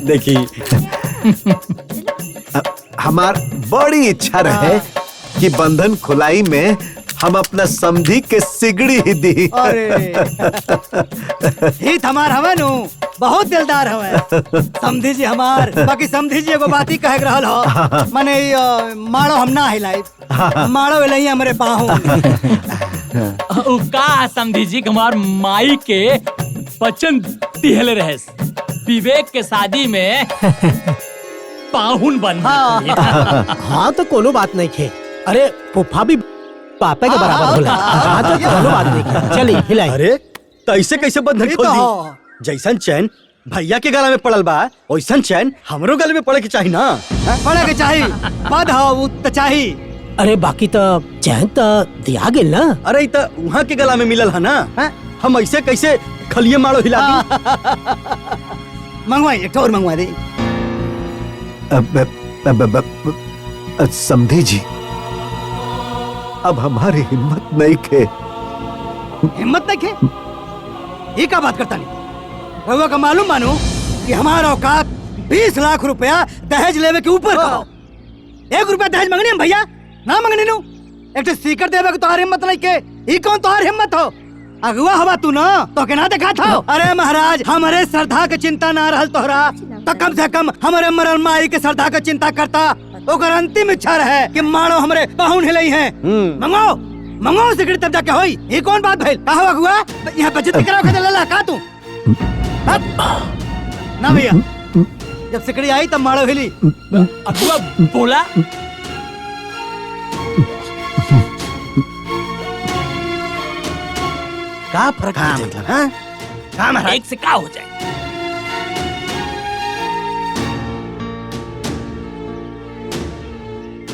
देखी, हमार बड़ी इच्छा रहे कि बंधन खुलाई में हम अपना समधी के सिगड़ी ही दी। अरे हित हमार हवे नु, बहुत दिलदार हवे समधी जी हमार। बाकी समधी जी एगो बात ही कह रहल हो, माने मारो हम ना हिलाई, मारो हिलाई हमरे बाहू। का समधी जी हमार माई के बचन दिहले रहे, विवेक के शादी में पाहुन बन। हाँ तो कोनो बात नहीं खे। अरे फूफा भी पापा के बराबर होला। हाँ तो कोनो बात नहीं खे। चली हिलाई। अरे तो ऐसे कैसे बंधन खोल दी? जैसन चैन भैया के गला में पड़ल बा, वैसन चैन हमरो गले में पड़े के चाहिए ना। पड़े के चाहिए, पद हो तो चाहिए। अरे बाकी तो चैन तो दिया गेल ना। अरे तो वहाँ के गला में मिलल है ना, हम ऐसे कैसे खलिए मारो हिला दी। मंगवाई एक और मंगवा दे। समझे जी, अब हमारी हिम्मत नहीं खे। हिम्मत नहीं खे? ये क्या बात करता नहीं? रउआ का मालूम मानो कि हमारा औकात 20 लाख रुपया दहेज लेवे के ऊपर का। 1 रुपया दहेज मंगनी हम भैया ना मंगनी नु। एक तो सीकर देवे के तोहार हिम्मत नहीं के। ई कौन तोहार हिम्मत हो? अगुआ हवा तू ना तो के ना देखा था। अरे महाराज, हमारे श्रद्धा के चिंता ना रहल तोहरा तो कम से कम हमारे मरल माई के श्रद्धा के चिंता करता। ओकर अंतिम इच्छा रहे कि मानो हमरे पाहुन हिलई हैं। मंगाओ मंगाओ सिगरेट तब जाके होई। ये कौन बात भइल? का हुआ अगुआ? यहाँ बेइज्जती कराओ के लला का तू? ना भैया, जब सिकड़ी आई तब मारो हिली। अगुआ बोला का फर्क मतलब है? काम एक से का हो जाए।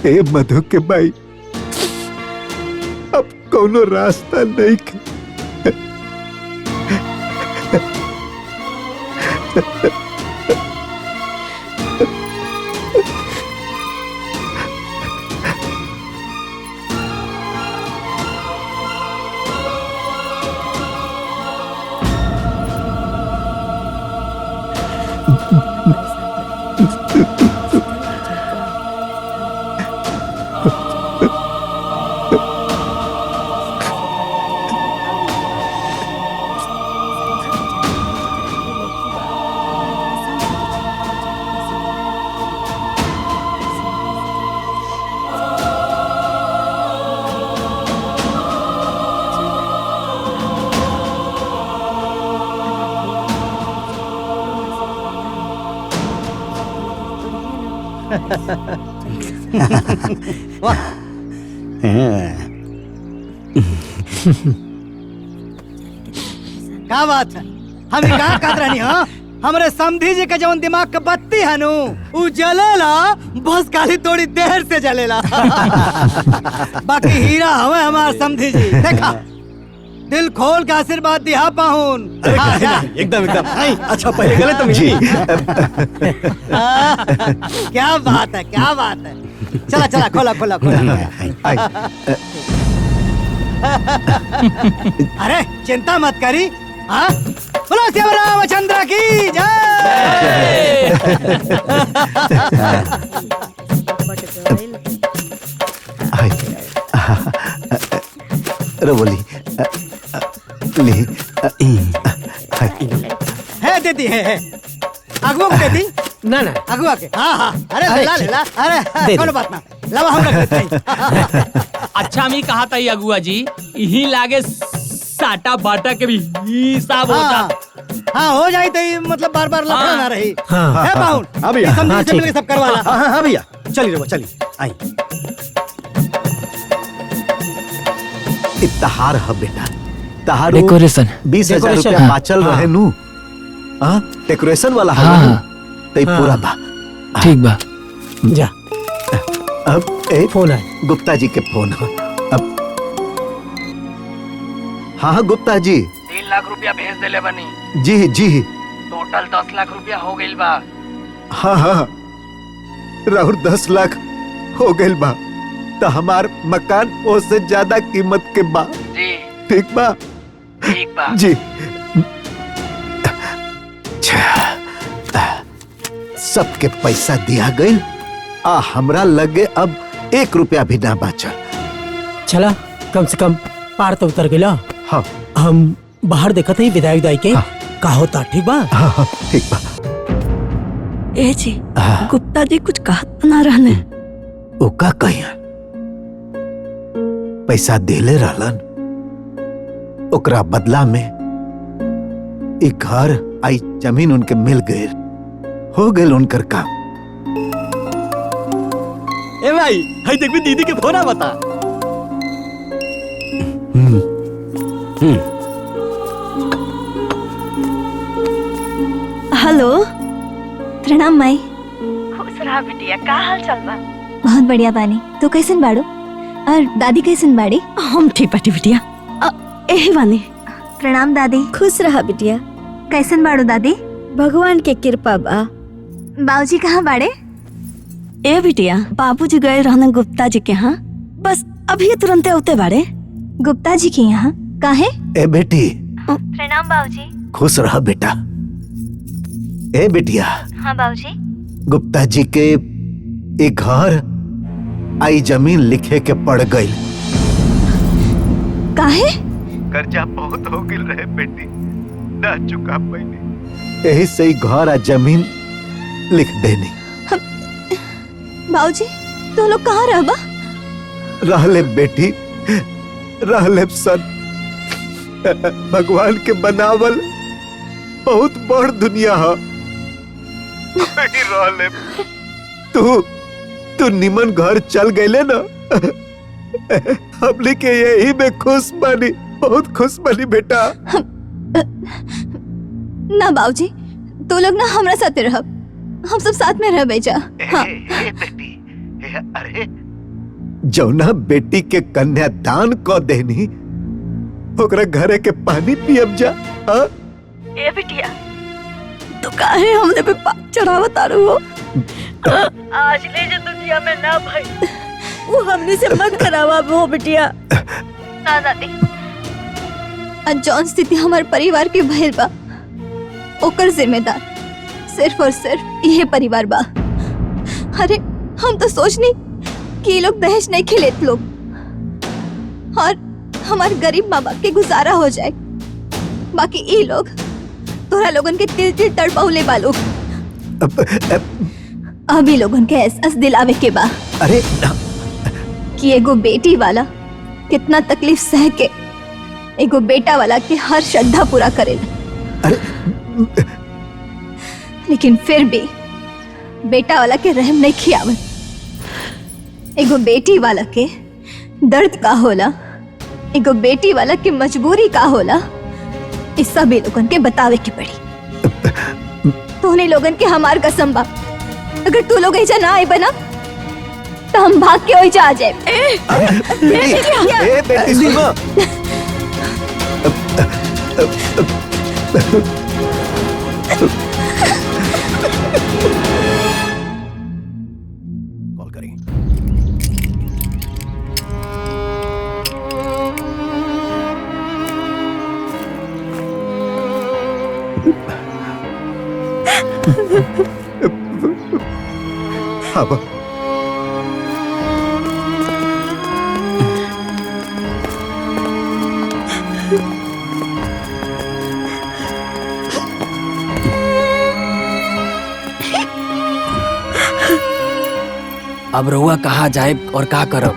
ए मधु के भाई, अब कोनो रास्ता नहीं खे। क्या बात है? हम कहा कहत रहनी हाँ? हमरे समधी जी के जवन दिमाग के बत्ती है नु उ जलेला, बस खाली थोड़ी देर से जलेला। बाकी हीरा हवे हमार समधी जी। देखा, दिल खोल के आशीर्वाद दिया पाहुन। एकदम एकदम। अच्छा पहले गले तो जी। क्या बात है, क्या बात है। चला चला, खोला खोला खोला। अरे चिंता मत करी। हाँ, बोलो श्री रामचंद्र की जय। बोली है दीदी है अगुआ को देती ना ना अगुआ के। हाँ हाँ, अरे ला ले ला। अरे कोनो बात ना, लवा हम रख देते हैं। अच्छा हम ही कहा था अगुआ जी, यही लागे साटा बाटा के भी हिसाब होता। हाँ हो जाए तो मतलब बार बार लफड़ा ना रही। है पाहुन? हाँ भैया, समझी से मिलके सब करवा ला। हाँ भैया, चलिए रहो चलिए। आई इत्तहार है बेटा, तहार डेकोरेशन 20,000 रुपया बाचल रहे नु। हाँ, डेकोरेशन वाला है तो पूरा बा। ठीक बा। जा अब एक फोन है, गुप्ता जी के फोन है। अब हाँ गुप्ता जी, 3 लाख रुपया भेज देले बनी। जी जी टोटल 10 लाख रुपया हो गइल बा। हाँ हाँ, राहुल 10 लाख हो गइल बा तो हमार मकान उससे ज्यादा कीमत के बा। जी ठीक बा? ठीक बा जी। सबके पैसा दिया गई, आ हमरा लगे अब 1 रुपया भी ना बचा। चला कम से कम पार तो उतर गया। हाँ, हम बाहर देखते ही विदाई विदाई के। हाँ। का होता ठीक बा? हाँ हाँ ठीक बा। ए जी, गुप्ता जी कुछ कहत ना रहने। ओका कहिया पैसा देले रहलन, ओकरा बदला में एक घर आई जमीन उनके मिल गए, हो गए उनकर काम। ए भाई, हाय देख भी दीदी के फोन आ बता। हेलो, प्रणाम माई। खुश रहा बिटिया, का हाल चल बा? बहुत बढ़िया बानी। तू कैसन बाड़ू और दादी कैसन बाड़ी? हम ठीक बाटी बिटिया। एही बानी। प्रणाम दादी। खुश रहा बिटिया। कैसन बाड़ो दादी? भगवान के कृपा बा। बाबूजी कहाँ बाड़े? ए बिटिया, बाबूजी गए रहने गुप्ता जी के यहाँ, बस अभी तुरंते उते बाड़े। गुप्ता जी के यहाँ काहे? ए बेटी, प्रणाम बाबूजी। खुश रह बेटा। ए बिटिया, हाँ बाबूजी। गुप्ता जी के एक घर आई जमीन लिखे के पड़ गई। काहे? कर्जा बहुत हो गिल रहे बेटी, ना चुका पैनी, यही से ही घर आ जमीन लिख देनी। बाबूजी तो लोग कहाँ रहबा? रहले बेटी, रहले सन। भगवान के बनावल बहुत बड़ दुनिया है। रहले तू निमन घर चल गईले ना, हमने के यही में खुश बनी, बहुत खुश बनी बेटा। ना बाबूजी, तो लोग ना हमरा साथे रहब, हम सब साथ में रह बेजा। हाँ। अरे जौना बेटी के कन्यादान क देनी, ओकरा घरे के पानी पियब जा। हाँ? ए बिटिया, तू काहे हमने पे पाप चढ़ावा तारू हो? आज ले जो दुनिया में ना भाई, वो हमने से मत करावा वो बिटिया। ना दादी, आज जौन स्थिति हमारे परिवार के भइल बा, ओकर जिम्मेदार सिर्फ और सिर्फ यह परिवार बा। अरे हम तो सोचनी कि ये लोग दहेज नहीं खिलेत लोग, और हमारे गरीब माँ बाप के गुजारा हो जाए, बाकी ये लोग तोरा लोगन के तिल तिल तड़पाउले बा लोग। अभी लोगन के एहसास दिलावे के बा। अरे कि एगो बेटी वाला कितना तकलीफ सह के एगो बेटा वाला के हर श्रद्धा पूरा करेला। लेकिन फिर भी बेटा वाला के रहम नहीं खियावत। एगो बेटी वाला के दर्द का होला, एगो बेटी वाला के मजबूरी का होला, इस सभी लोगन के बतावे की पड़ी। तोहने लोगन के हमार कसम बा, अगर तू लोग ऐसा ना आए बना तो हम भाग के ओइजा आ जाए। बेटी सुनो। कॉल करेंगे। अब अब रहुआ कहाँ जाए और का करब?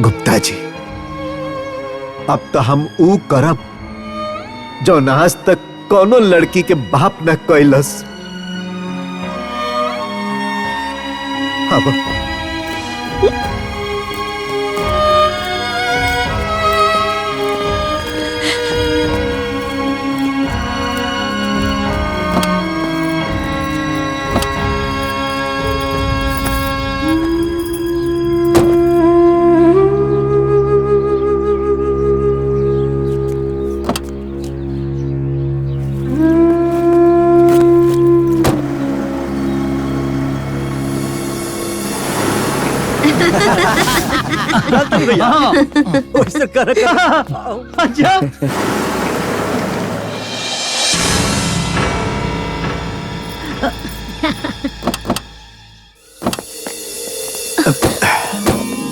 गुप्ता जी, अब तो हम ऊ करब जो आज तक कोनो लड़की के बाप न कैलस। अब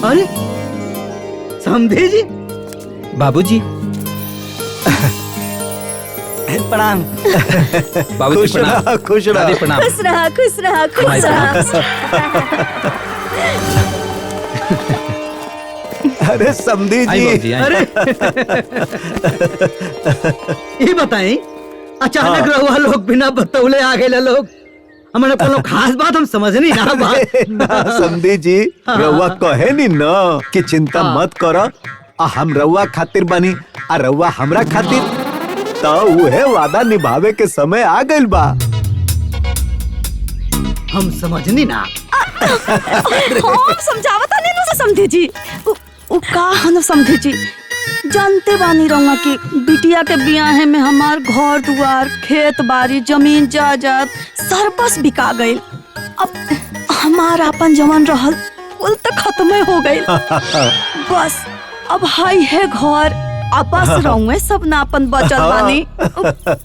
अरे समझे जी, बाबूजी प्रणाम। बाबूजी खुश प्रणाम। रहा, खुश रहा। दादी प्रणाम। खुश रहा, खुश रहा, खुश रहा। अरे समधी आई जी, बाबूजी, आई। अरे ये बताएं, अचानक रहुआ लोग बिना बतौले आ गए लोग, हमारे कोनो खास बात हम समझनी ना बात। ना समधी जी, रउआ कहे नी न कि चिंता मत करो, आ हम रउआ खातिर बनी आ रउआ हमरा खातिर, तो उहे वादा निभावे के समय आ गइल बा। हम समझनी ना। हम समझावता नहीं से समझे जी। उ का हम समझे जी, जानते बानी रहुआ कि बिटिया के बियाह में हमार घर दुआर खेत बाड़ी जमीन जायदाद सरबस बिका गईल। अब हमार अपन जवान रहल कुल तो खत्म हो गईल। बस अब हाई है घर आपस रहुए सब नापन बचल बानी।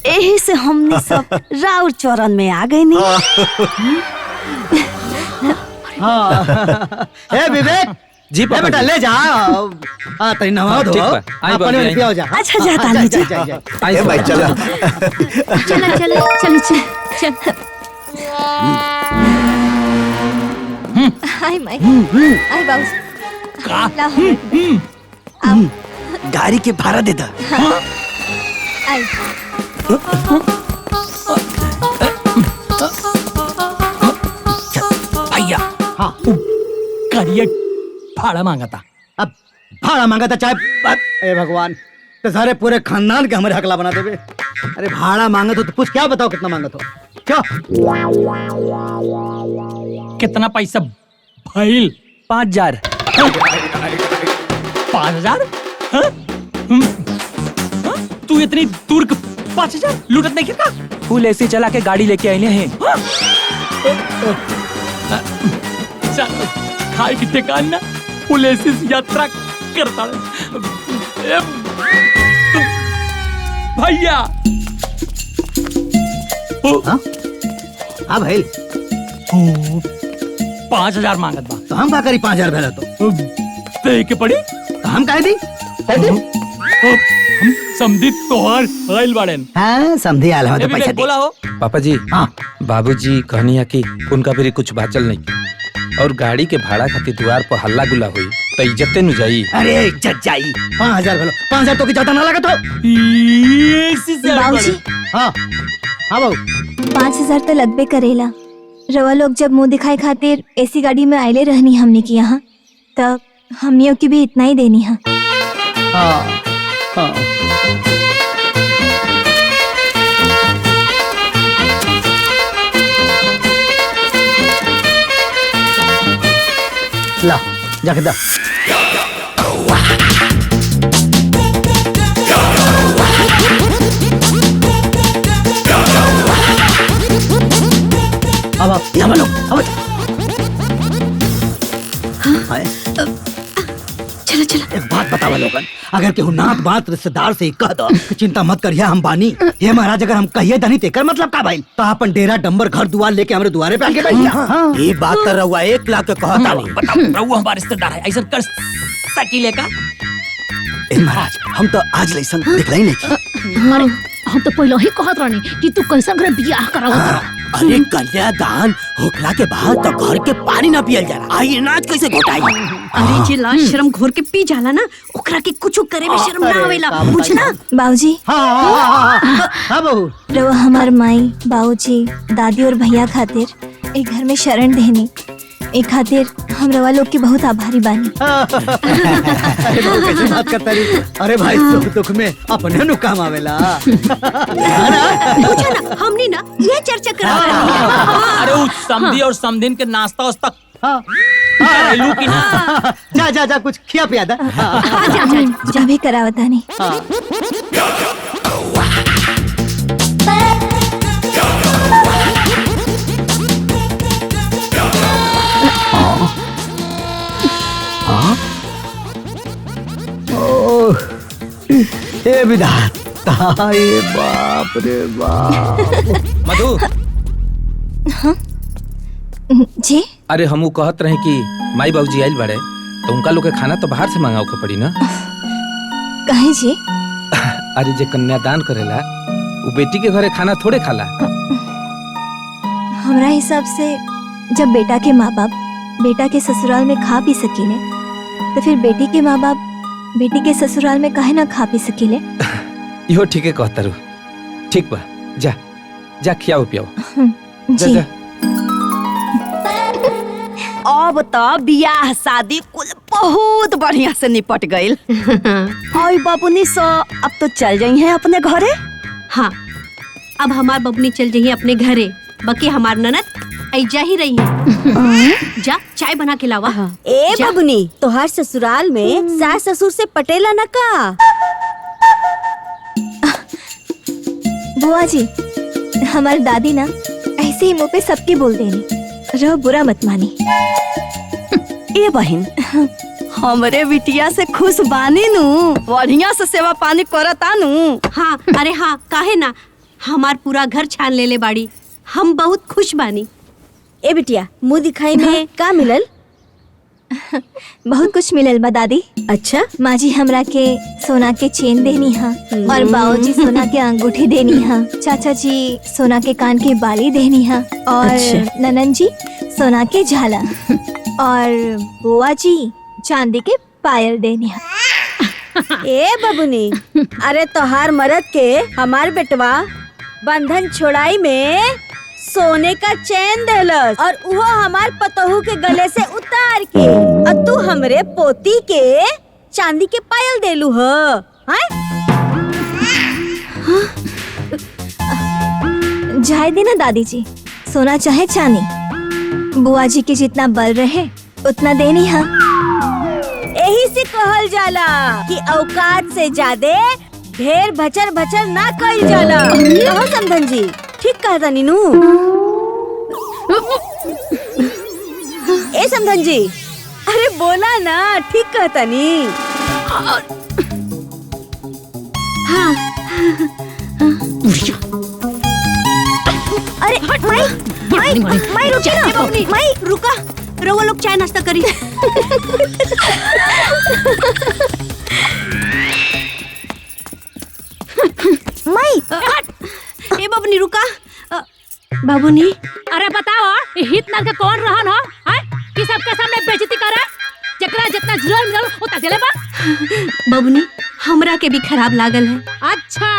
यही से हमने सब राउर चरण में आ गए नी। ए विवेक जी ए बेटा ले जा तरी नहा दो अपन में पियो जा। अच्छा जाता नहीं जा। ए भाई चलो चल चल चल चल। हाय माई हाय बाबू का गाड़ी के भाड़ा दे दा। आई भैया हाँ करिए भाड़ा मांगा था। अब भाड़ा मांगा था चाहे ए भगवान तो सारे पूरे खानदान के हमारे हकला बना देवे। अरे भाड़ा मांगा तो पूछ क्या बताओ कितना मांगा तो क्या कितना पैसा भइल? 5000। 5000? तू इतनी दूर 5000 लूटत नहीं क्या? फुल एसी चला के गाड़ी लेके आए हैं। चल खाए की ठिकान ना फुल एसी यात्रा करता है। भैया हाँ भाई 5000 मांगत बा तो हम का करी 5000 भेला तो दे के पड़ी तो हम कह दी हम समझी तोहार आइल बाड़न। हाँ समझी आल हम तो पैसा बोला हो पापा जी। हाँ बाबूजी कहनी है कि उनका भी कुछ बाचल नहीं और गाड़ी के भाड़ा खातिर द्वार पर हल्ला गुला हुई तो इज्जते न जाई। अरे इज्जत जाई 5000 भेलो 5000 तो की ज्यादा ना लगा तो बाबूजी हाँ हाँ बाबू 5000 तो लगबे करेला। रवा लोग जब मुंह दिखाई खातिर ऐसी गाड़ी में आइले रहनी हमने की यहाँ तब हमनियों की भी इतना ही देनी है। हाँ हाँ ला जाके दा अब यहाँ लो अब चलो चलो एक बात बतावा लोगन अगर केहू नात बात रिश्तेदार से कह दो कि चिंता मत करिए हम बानी ये महाराज अगर हम कहिए दनी तेकर मतलब का भाई तो अपन डेरा डंबर घर दुआर लेके हमारे दुआरे पे आके बैठ गया। ये बात कर रहुआ 1 लाख के कहता नहीं। बताओ रहू हमारे रिश्तेदार है ऐसा कर सकीले का? महाराज हम तो आज लैसन दिखला ही नहीं। अरे हम तो पहले ही कहत रहनी कि तू कैसन घर बियाह करावत। अरे कन्यादान होखला के बाद तो घर के पानी ना पियल जाला आई अनाज कैसे घोटाई। अरे जे लाश शर्म घोर के पी जाला ना ओकरा के कुछ करे में शर्म ना आवेला बुझना। बाबूजी हाँ बहू रवा हमार माई बाबूजी दादी और भैया खातिर एक घर में शरण देनी एक खातिर हम रवा लोग के बहुत आभारी बानी। अरे बहू कैसे बात करता रही। अरे भाई सुख दुख में अपने नु काम आवेला। पूछा ना हमने ना ये चर्चा करा अरे उस समधी और समधिन के नाश्ता वास्ता करेलू की ना। जा जा जा कुछ खिया पिया दा। जा भी करावता नहीं। ए विधाता ये बाप रे बाप। मधु जी अरे हमू कहत रहे कि माई बाबूजी आइल बाड़े तो उनका लोग के खाना तो बाहर से मंगाओ के पड़ी ना। कहे जी अरे जे कन्यादान करेला वो बेटी के घरे खाना थोड़े खाला। हमरा हिसाब से जब बेटा के माँ बाप बेटा के ससुराल में खा पी सकीले तो फिर बेटी के माँ बाप बेटी के ससुराल में काहे ना खा पी सकीले। इहो ठीके कहता रू। ठीक बा जा जा खियाओ पियाओ जा जी जा। अब तो बियाह शादी कुल बहुत बढ़िया से निपट गईल। आई बाबूनी सो अब तो चल जाई हैं अपने घरे। हाँ अब हमार बबनी चल जाइए अपने घरे बाकी हमार ननद ऐजा ही रही है। जा चाय बना के लावा। ए बबुनी, तोहार ससुराल में सास ससुर से पटेला न का? बुआ जी, हमारी दादी ना ऐसे ही मुंह पे सबकी बोल देनी, रहो बुरा मत मानी। ए बहन, हमरे बिटिया से खुश बानी नु, बढ़िया से सेवा पानी करता नु। हाँ, अरे हाँ, काहे ना, हमार पूरा घर छान ले बाड़ी, हम बहुत खुश बानी। ए बिटिया, मुँह दिखाई में का मिलल? बहुत कुछ मिलल बा दादी। अच्छा, माँ जी हमरा के सोना के चेन देनी हा, और बाबूजी सोना के अंगूठी देनी हा, चाचा जी सोना के कान के बाली देनी हा, और ननन जी सोना के झाला, और बुआ जी चांदी के पायल देनी हा। ए बबुनी, अरे तोहार मरद के हमार बेटवा बंधन छोड़ाई में सोने का चैन देलस, और वो हमार पतोहू के गले से उतार के, और तू हमरे पोती के चांदी के पायल देलू ह। जाए देना दादी जी, सोना चाहे चांदी, बुआ जी के जितना बल रहे उतना देनी हा। यही से कहल जाला कि औकात से ज्यादा ढेर भचर भचर ना कइल जाला। कहो समधन जी, ठीक कहता नीनू। ए समधन जी, अरे बोला ना, ठीक कहता नी। हाँ। अरे माई रुकी ना, माई रुका, रउआ लोग चाय नाश्ता करी। माई, ए बबनी रुका। बाबूनी, अरे बताओ, हितनाथ का कौन रहन हो? कि सबके सामने बेइज्जती करे? जकरा जितना जुर्म मिलल उतना देले बा। बबनी, हमरा के भी खराब लागल है। अच्छा,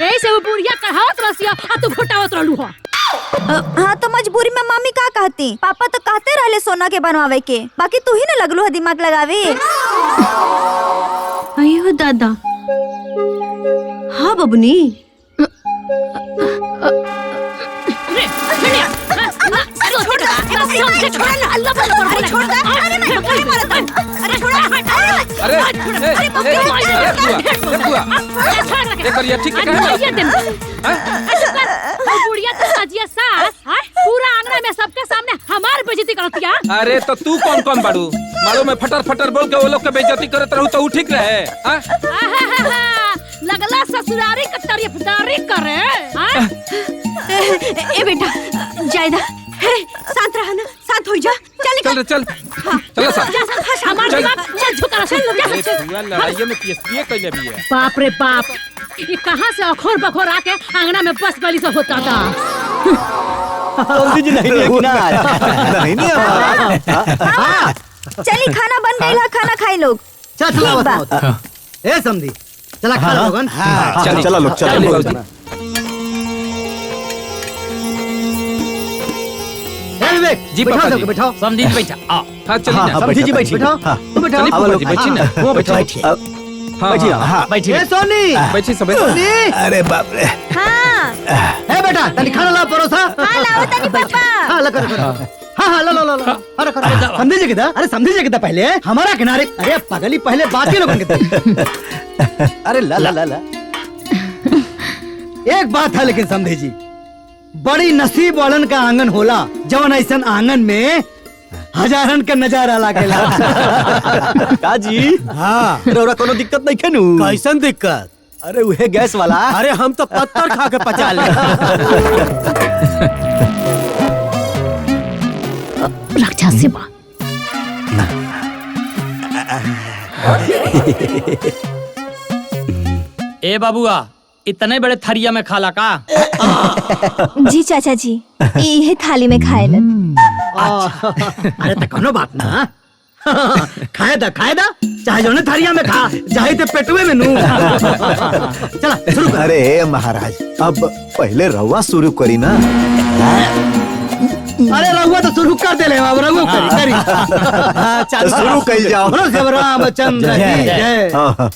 ऐसे वो बुढ़िया कहावत रसिया आ तू घोटावत रहलू हो। हाँ, तो मजबूरी में मम्मी का कहती, पापा तो कहते रहले सोना के बनवावे के, बाकी तू ही ना लगलू है दिमाग लगावे। अयो दादा। हाँ बबनी। पूरा आंगना में सबके सामने हमार बेइज्जती करतिया। अरे तो तू कौन कौन बाड़ू? मालूम में फटर फटर बोल के वो लोग के बेइज्जती करत रहू तो ऊ ठीक रहे। लगला ससुरारी का तारीफदारी करे। ए बेटा, जायदा, शांत रहा ना, शांत हो जा। चल चल चल सा हमार दिमाग चल झुका लड़ाई में पीएसपी कैले भी है। बाप रे बाप, ये कहां से अखोर बखोर आके आंगना में बस गली से होता था। जी नहीं चली खाना बन गई है, खाना खाई लोग। चला ए समधी, चला खा लोगन। चला लोग, चला। जी पापा जी, बैठाओ समझी बैठा। हाँ चलिए ना, समझी जी बैठिए। बैठाओ, तुम बैठो। चलिए पापा जी बैठिए ना, वो बैठिए। बैठिए बैठिए। ए सोनी, बैठिए सब। अरे बाप रे। हाँ, ए बेटा, तनी खाना ला परोसा। हाँ लाओ तनी पापा। हाँ ला कर। हाँ ला ला ला ला। अरे समझी जी किधर? अरे समझी जी किधर पहले हमारा किनारे। अरे पगली, पहले बात ही लोगन के। अरे ला ला ला ला। एक बात है लेकिन समझे जी, बड़ी नसीब वालन का आंगन होला, जवन ऐसन आंगन में हजारन का नजारा लागेला। का जी? हाँ, रौरा कोनो दिक्कत नहीं खेनू? कैसन दिक्कत? अरे वह गैस वाला। अरे हम तो पत्थर खा के पचा ले। राक्षसी बा। ए बाबुआ, इतने बड़े थरिया में खाला का? जी चाचा जी, ये थाली में खाए लन। अरे तो कोनो बात ना, खाए दा चाहे जो थारिया में खा, चाहे तो पेटुए में नू। चला शुरू कर। अरे महाराज, अब पहले रवा शुरू करी ना। अरे रहुआ तो शुरू कर दे ले, अब रहुआ करी। तो शुरू कर जाओ। बोलो शिव रामचंद्र की जय। हाँ।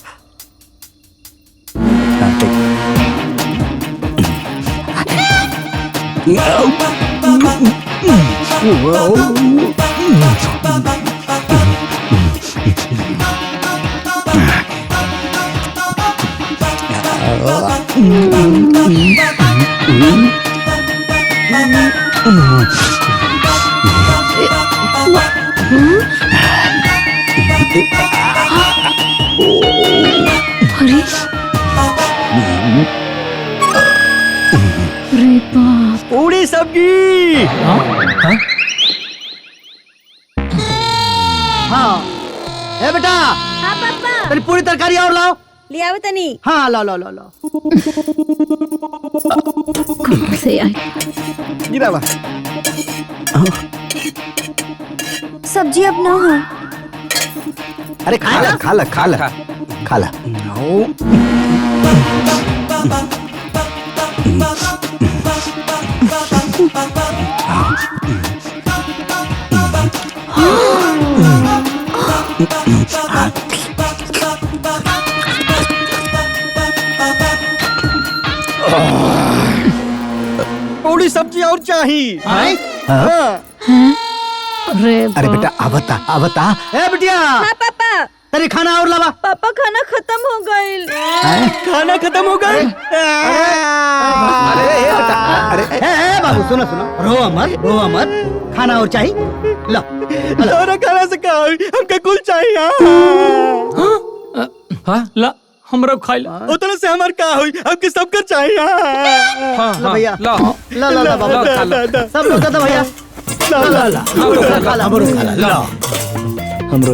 अरे अरे बाप पूरी सब्जी। हाँ ए बेटा हाँ पापा तेरी पूरी तरकारी और लाओ। ले आओ तनी। हाँ लो लो लो लो। कहाँ से आई? गिरावा। सब्जी अब ना हो। अरे खा ला खा ला खा ला खा ला। पूरी सब्जी और चाहिए। हाँ? अरे बेटा आवता आवता। ए बिटिया हाँ पापा तेरी खाना और लावा। पापा खाना खत्म हो गई। खाना खत्म हो गई। अरे बाबू सुनो सुनो रो मत खाना और चाहिए लो। और खाना से क्या हुई? हमका कुल चाहिए। हाँ ला हमरा खाइला। उतने से हमार का हुई? हमके सबका चाहिए। लो भैया ला ला ला ला बाबू खा ला। सब लोग दो भैया। ला ला ला हमरो खा ला ला हमरो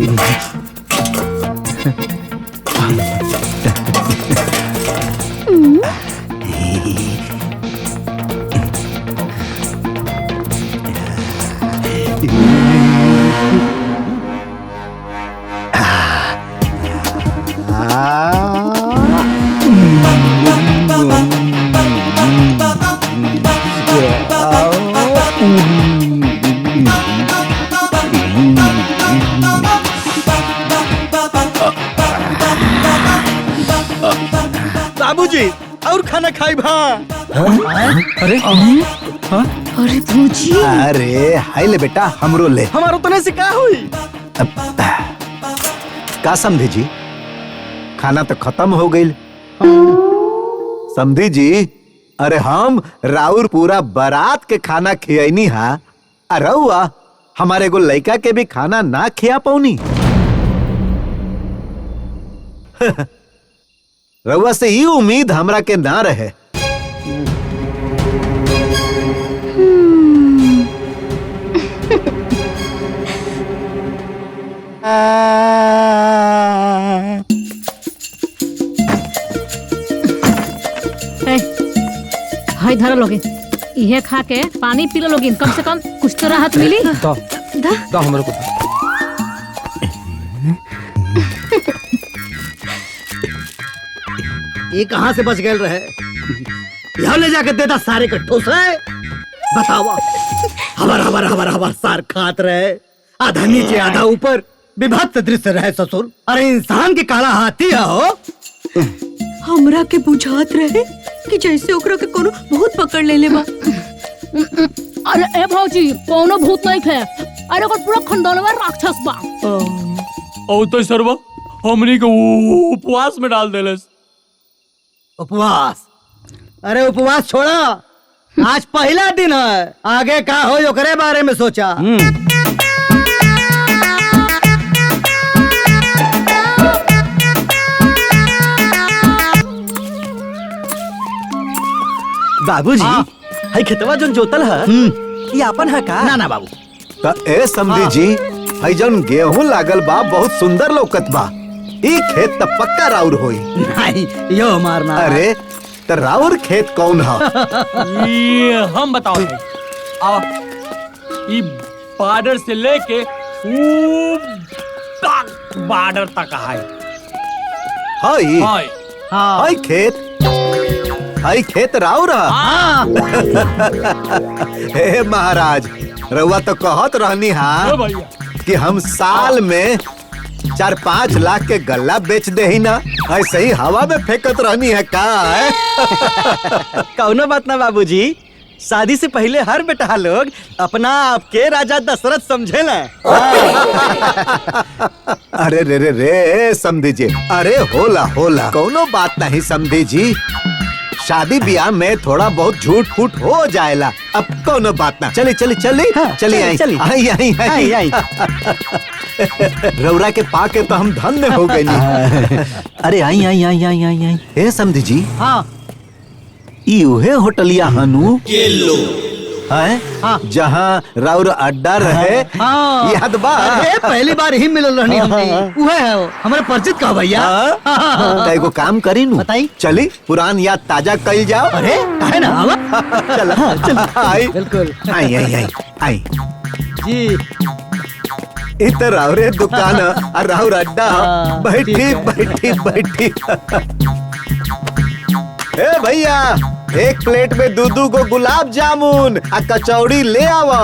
बाबूजी और खाना खाई भा। अरे अरे भूजी अरे हाय ले बेटा हमरो ले। हमार उतने से क्या हुई? का समझी जी खाना तो खत्म हो गई। समझी जी अरे हम राउर पूरा बारात के खाना खियनी हा। अरे हुआ हमारे को लड़का के भी खाना ना खिया पौनी। रउआ से ही उम्मीद हमरा के ना रहे। हाय धरा लोगे इहे खा के पानी पी लो लोगिन कम से कम कुछ तो राहत मिली। दो हमरे को ये कहाँ से बच गए रहे? यहाँ ले जाके देता सारे के ठोस है। बतावा हमार सार खात रहे आधा नीचे आधा ऊपर विभत्स दृश्य रहे ससुर। अरे इंसान के काला हाथी हो। हमरा के बुझात रहे कि जैसे ओकरा के कोनो भूत पकड़ ले लेबा। अरे ए भौजी कोनो भूत नहीं थे। अरे ओकर पूरा खंडोलवा राक्षस बा। और तो सरवा हमनी को उपवास में डाल देलस। उपवास? अरे उपवास छोड़ा, आज पहला दिन है। आगे का हो ओकरे बारे में सोचा। बाबूजी हाय खेतवा जोन जोतल है ये अपन है का? ना ना बाबू तो ए समझी जी हई जौन गेहूं लागल बा बहुत सुंदर लौकत बा। ई खेत त पक्का राउर होई। नहीं यो मारना। अरे तो राउर खेत कौन है? ये हम बताओ आओ ये बॉर्डर से लेके बॉर्डर तक है। हई हाय हई खेत हई खेत राउर है। हाँ हे महाराज रउआ तो कहत रहनी हा कि हम साल में 4-5 लाख के गल्ला बेच दे ही ना। ऐसे ही हवा में फेंकत रहनी है का? कौनो बात ना बाबूजी शादी से पहले हर बेटा लोग अपना आपके राजा दशरथ समझेला। अरे रे रे रे समधी जी, अरे होला होला कोनो बात नहीं समधी जी, शादी ब्याह में थोड़ा बहुत झूठ फूट हो जाएला, अब कोनो बात ना। चली चली चली चली आई आई आई आई रौरा के पाके तो हम धन्य हो गए नहीं। अरे आई आई आई आई आई आई ए समधी जी, हाँ ई उहे होटलिया हनु है जहाँ राउर अड्डा रहे, याद बा? अरे पहली बार ही मिलल रहनी हमनी, उहे है वो, हमारे परिचित का भैया। तो एगो काम करी नु, बताई? चली पुरान याद ताजा कइल जाओ। अरे है ना, आवा चल चल आई बिल्कुल आई आई आई आई जी। इधर राउरे दुकान और राउर अड्डा, बैठी बैठी बैठी। ए भैया, एक प्लेट में दूधू को गुलाब जामुन आ कचौड़ी ले आवा।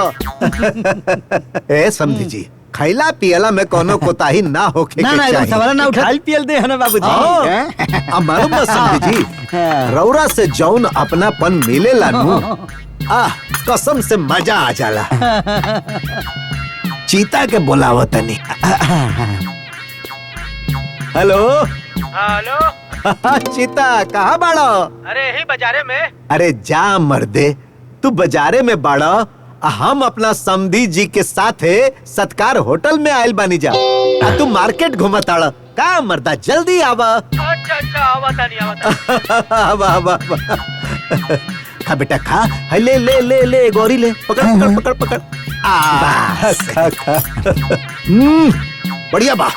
ए समझी जी, खैला पियला में कोनो कोताही ना होके ना ना चाहिए। सवाल ना उठा खाल पियल दे हना बाबूजी। मालूम बा समझी जी, रौरा से जौन अपनापन मिलेला नु, कसम से मजा आ जाला। चीता के बुलावो तनी। हेलो हेलो चीता, कहाँ बाड़ो? अरे यही बाजारे में। अरे जा मर्दे, तू बाजारे में बाड़ा, हम अपना समधी जी के साथे सत्कार होटल में आयल बानी जा, तू मार्केट घुमताड़ का मर्दा, जल्दी आवा। अच्छा आवा तानी आवा आवा खा बेटा खा, है ले ले ले ले गौरी ले, पकड़ पकड़ पकड़ पकड़। खा खा बढ़िया बा,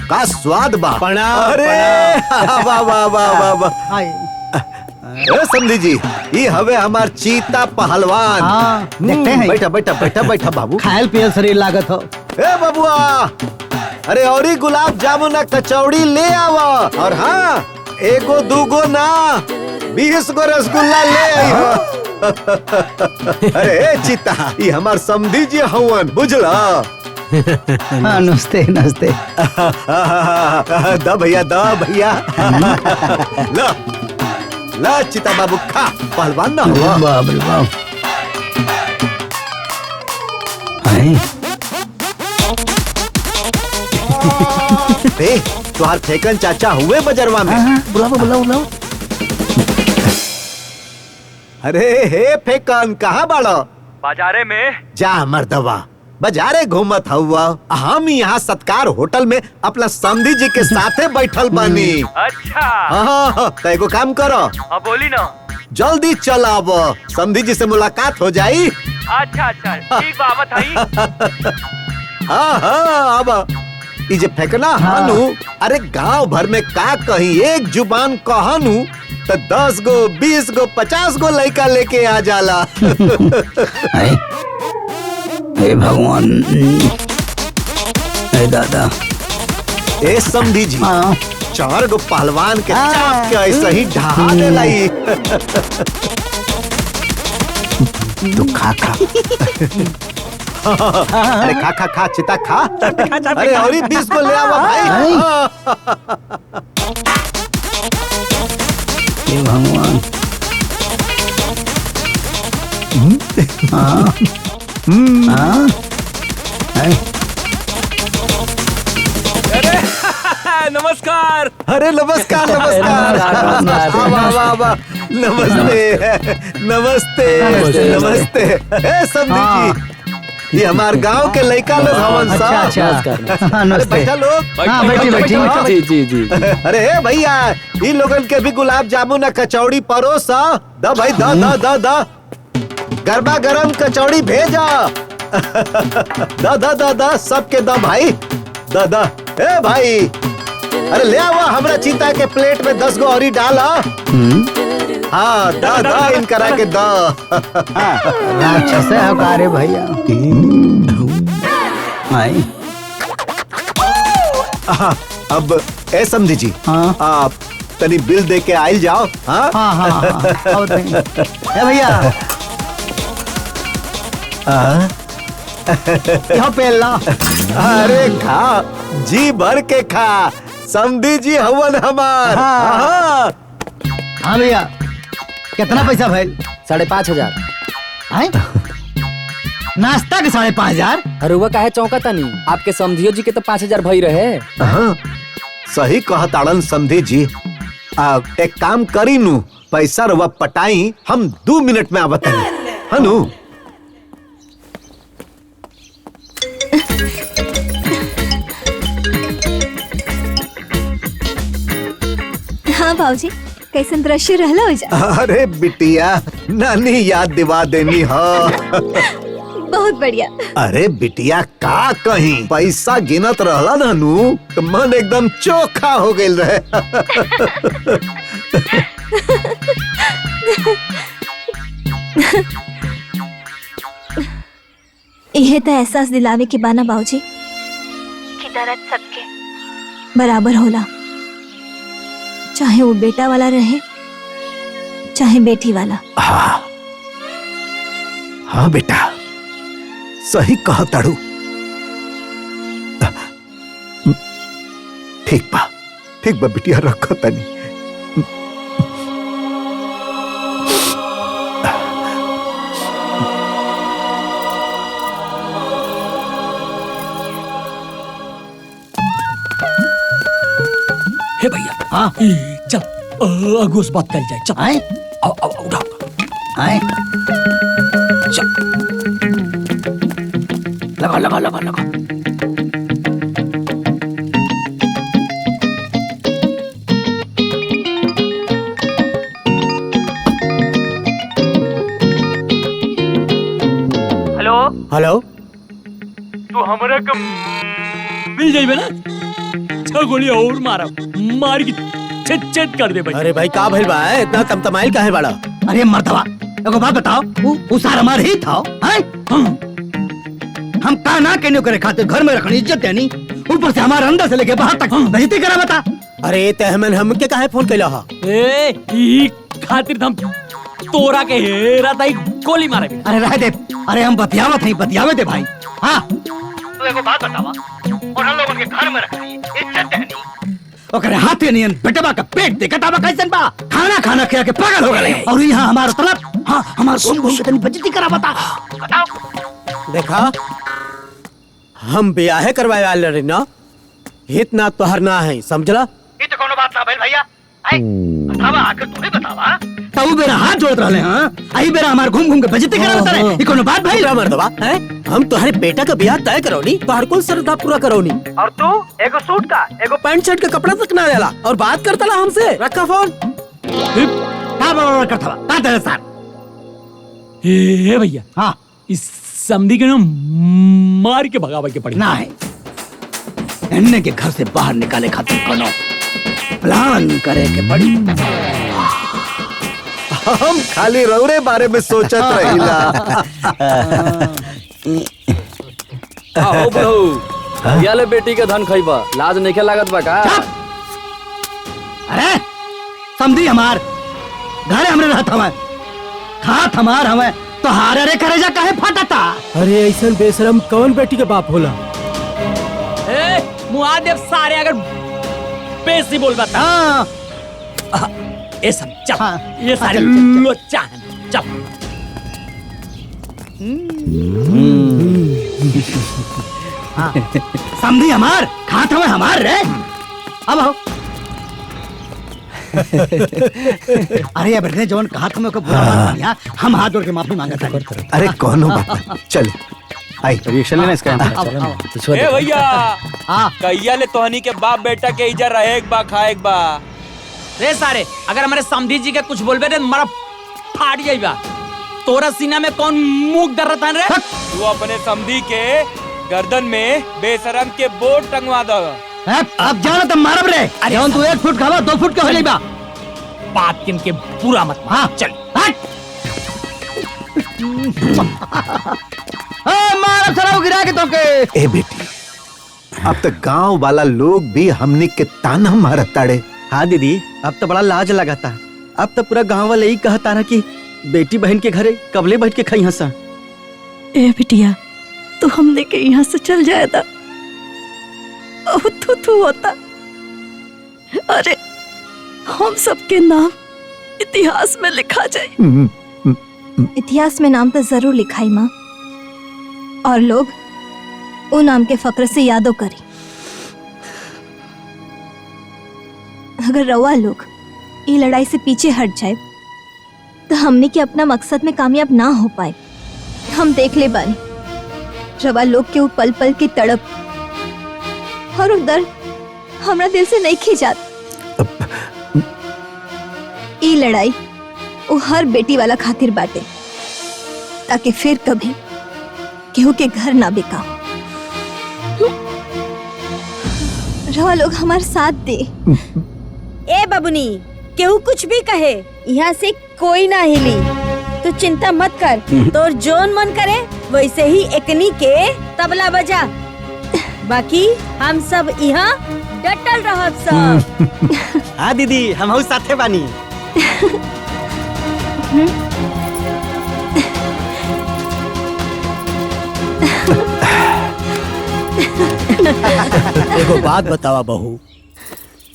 का स्वाद बा। अरे वाह वाह वाह वाह। समझी जी, ये हवे हमार चीता पहलवान। देखते हैं। बैठा बैठा बैठा बैठा बाबू, खायल पियल शरीर लागत हो। ए बबुआ, अरे और ही गुलाब जामुन ना कचौड़ी ले आवा, और हाँ एगो दूगो ना 20 गो रसगुल्ला ले आइयो। अरे चीता, ये हमार समधी जी हवन, बुझला? नमस्ते नमस्ते। दा भैया दा भैया। ला ला चिता बाबू खा, पहलवान ना हुआ। बाप रे बाप। तुहार फेकन चाचा हुए बजरवा में। बुलाओ बुलाओ बुलाओ। अरे हे फेकन, कहाँ बाड़ो? बाजारे में। जा मर्दवा, बाजारे घूमत हुआ, हम यहाँ सत्कार होटल में अपना समधी जी के साथे बैठल बानी। अच्छा हाँ, तो एगो काम करो, अब बोली ना। जल्दी चल आव, समधी जी से मुलाकात हो जाई। अच्छा ठीक बाबत है। हाँ हाँ अब ई जे फेंकना हानू, अरे गांव भर में का कहीं एक जुबान कहानू तो 10 गो 20 गो 50 गो लड़का लेके आ जाला। हे भगवान, हे दादा। ए समधी जी, 4 गो पहलवान के चाप के ऐसे ही ढहा दे लाई। तू खा खा। अरे खा खा खा चिता खा। अरे और ही 20 को ले आवा भाई। हे भगवान। नमस्कार। अरे नमस्कार नमस्कार। वाह वाह वाह, नमस्ते नमस्ते नमस्ते। ए समधी जी, ये हमार गांव के लड़का लोग हवन सा। अच्छा बैठा लोग। हाँ बैठी। जी। अरे भैया, इन लोगन के भी गुलाब जामुन कचौड़ी परोस द भाई, द द द द गरबा गरम कचौड़ी भेजा। द द द द सबके द भाई, द द। ए भाई, अरे ले आवा हमरा चीता के प्लेट में 10 गो और डाला। हाँ द द इन करा के द। अच्छा से हकारे भैया। अब ए समझी जी, आप तनी बिल दे के आइल जाओ। हाँ ए भैया, यहाँ पे ला। अरे खा, जी भर के खा, समधी जी हवन हमार। हाँ भैया, कितना पैसा भाई? 5,500। नाश्ता के 5,500। अरे वह काहे चौंका तनी, आपके समधियो जी के तो 5,000 भई रहे। हाँ, सही कहा ताड़न समधी जी। एक काम करी नु, पैसा रवा पटाई, हम 2 मिनट में आवत हनी। हनु हाँ बाबूजी, कैसन दृश्य रहला हो जा। अरे बिटिया, नानी याद दिवा देनी हो। बहुत बढ़िया। अरे बिटिया का कहीं पैसा गिनत रहला ना नू, तो मन एकदम चोखा हो गइल रहे। यह तो एहसास दिलावे के बाना बाबूजी कि दर्द सबके बराबर होला, चाहे वो बेटा वाला रहे चाहे बेटी वाला। हाँ हाँ बेटा, सही कहा ताड़ू। ठीक बा बिटिया, रखो तनी। हे भैया, हाँ चल अगुस बात कर जाए। चल आए उठा आए, चल लगा। हेलो, तू हमरा के मिल जाइबे ना, 6 गोली और मारा, मार के छेद कर दे भाई। अरे भाई का भइल बा, इतना तमतमाइल काहे बाड़ा? अरे मर्दवा, एगो बात बताओ, वो सारा हमार ही था। हम का ना कहने करे खातिर घर में रखनी इज्जत देनी, ऊपर से हमारे अंदर से लेके बाहर तक बेइज्जती करा बता। अरे तहमन हमके काहे फोन कैला हा? ई खातिर हम तोरा के हेरा ताई गोली मारे। अरे रह दे, अरे हम बतियावत नहीं, बतियावे दे भाई। हाँ तू एगो बात बतावा, और हम लोगन के घर में रखनी इज्जत देनी, ओकरे हाथे नियन बेटवा का पेट देखत आवा कैसन बा, खाना खाना खिया के पागल हो गए। और यहाँ हमारा तलब, हाँ हमार घूम के तनी बेइज्जती करा बता। बताओ। देखा, हम ब्याहे करवाए वाले रही ना, इतना तोहर ना है, समझला? ये तो कोनो बात ना भइल भैया। आई बतावा, आखिर तू ही बतावा। तू बेरा हाथ जोड़त रहले, हाँ आई बेरा हमार घूम के बेइज्जती करा बता रे। ये कोनो बात भाई? मर्दवा, हम तुम्हारे बेटा का ब्याह तय करौनी, तोहर कुल श्रद्धा पूरा करौनी, और तू एगो सूट का, एगो पैंट शर्ट का कपड़ा तक ना लेला, और बात करता ला हमसे। रखा फोन। का बड़ा करता बा, का सर? हे भैया, हाँ इस समधी के ना मार के भगावे के पड़ी। ना है, इन्ने के घर से बाहर निकाले खातिर कोनो प्लान करे के पड़ी। हम खाली रौरे बारे में सोचत रहिला। आओ बहू, याले बेटी के धन खइबा, लाज नइखे लागत बा का? अरे समझी, हमार घरे हमरे रहत हवे, खात हमार हवे, तो हारे रे करे जा काहे फटता? अरे ऐसन बेशरम कौन बेटी के बाप होला? मुआदेव सारे अगर बेसी बोल बता। हाँ ये सब चल, हाँ, ये सारे चल, लोचा हैं, चल। हाँ समझी, हमार खात हवे हमार रे। अब आओ। अरे अब रे जवन कहा तुम्हें को बुरा बात किया, हम हाथ जोड़ के माफी मांगते हैं। अरे कौन बात, चल आई रिएक्शन लेना इसका। ए भैया, कहिया ले तोहनी के बाप बेटा के इजा रहे एक बा खाए एक बा। रे सारे, अगर हमारे समधी जी के कुछ बोलबे रे मारा फाड़ जाइबा। तोरा सीना में कौन मुंह दर रहा रे? तू अपने समधी के गर्दन में बेशरम के बोर्ड टंगवा दो। अब जाना तुम मारब रे। अरे हम तू 1 फुट खावा 2 फुट के हो लेबा। बात किनके पूरा मत। हाँ चल हट। मारा सराव गिरा के तो के। ए बेटी, अब तक गांव वाला लोग भी हमने के ताना मारत ताड़े। हाँ दीदी, अब तो बड़ा लाज लगाता। अब तो पूरा गांव वाले यही कहता ना कि बेटी बहन के घरे कबले बैठ के खाई हंसा। ए बिटिया, तो हमने के यहाँ से चल जाएगा। थू होता। अरे हम सबके नाम इतिहास में लिखा जाए। इतिहास में नाम तो जरूर लिखाई माँ, और लोग वो नाम के फक्र से यादो करी। अगर रवा लोग ये लड़ाई से पीछे हट जाए तो हमने के अपना मकसद में कामयाब ना हो पाए। हम देख ले बानी रवा लोग के वो पल पल की तड़प और वो दर्द हमरा दिल से नहीं खींचात। ये लड़ाई वो हर बेटी वाला खातिर बाटे, ताकि फिर कभी केहू के घर ना बिका। रवा लोग हमारे साथ दे। ए बबुनी, केहू कुछ भी कहे, यहाँ से कोई ना हिली। तू चिंता मत कर, तोर जोन मन करे वैसे ही एकनी के तबला बजा। बाकी हम सब यहाँ डटल रहब सब। हाँ दीदी, हम साथे बानी। एगो बात बतावा बहू,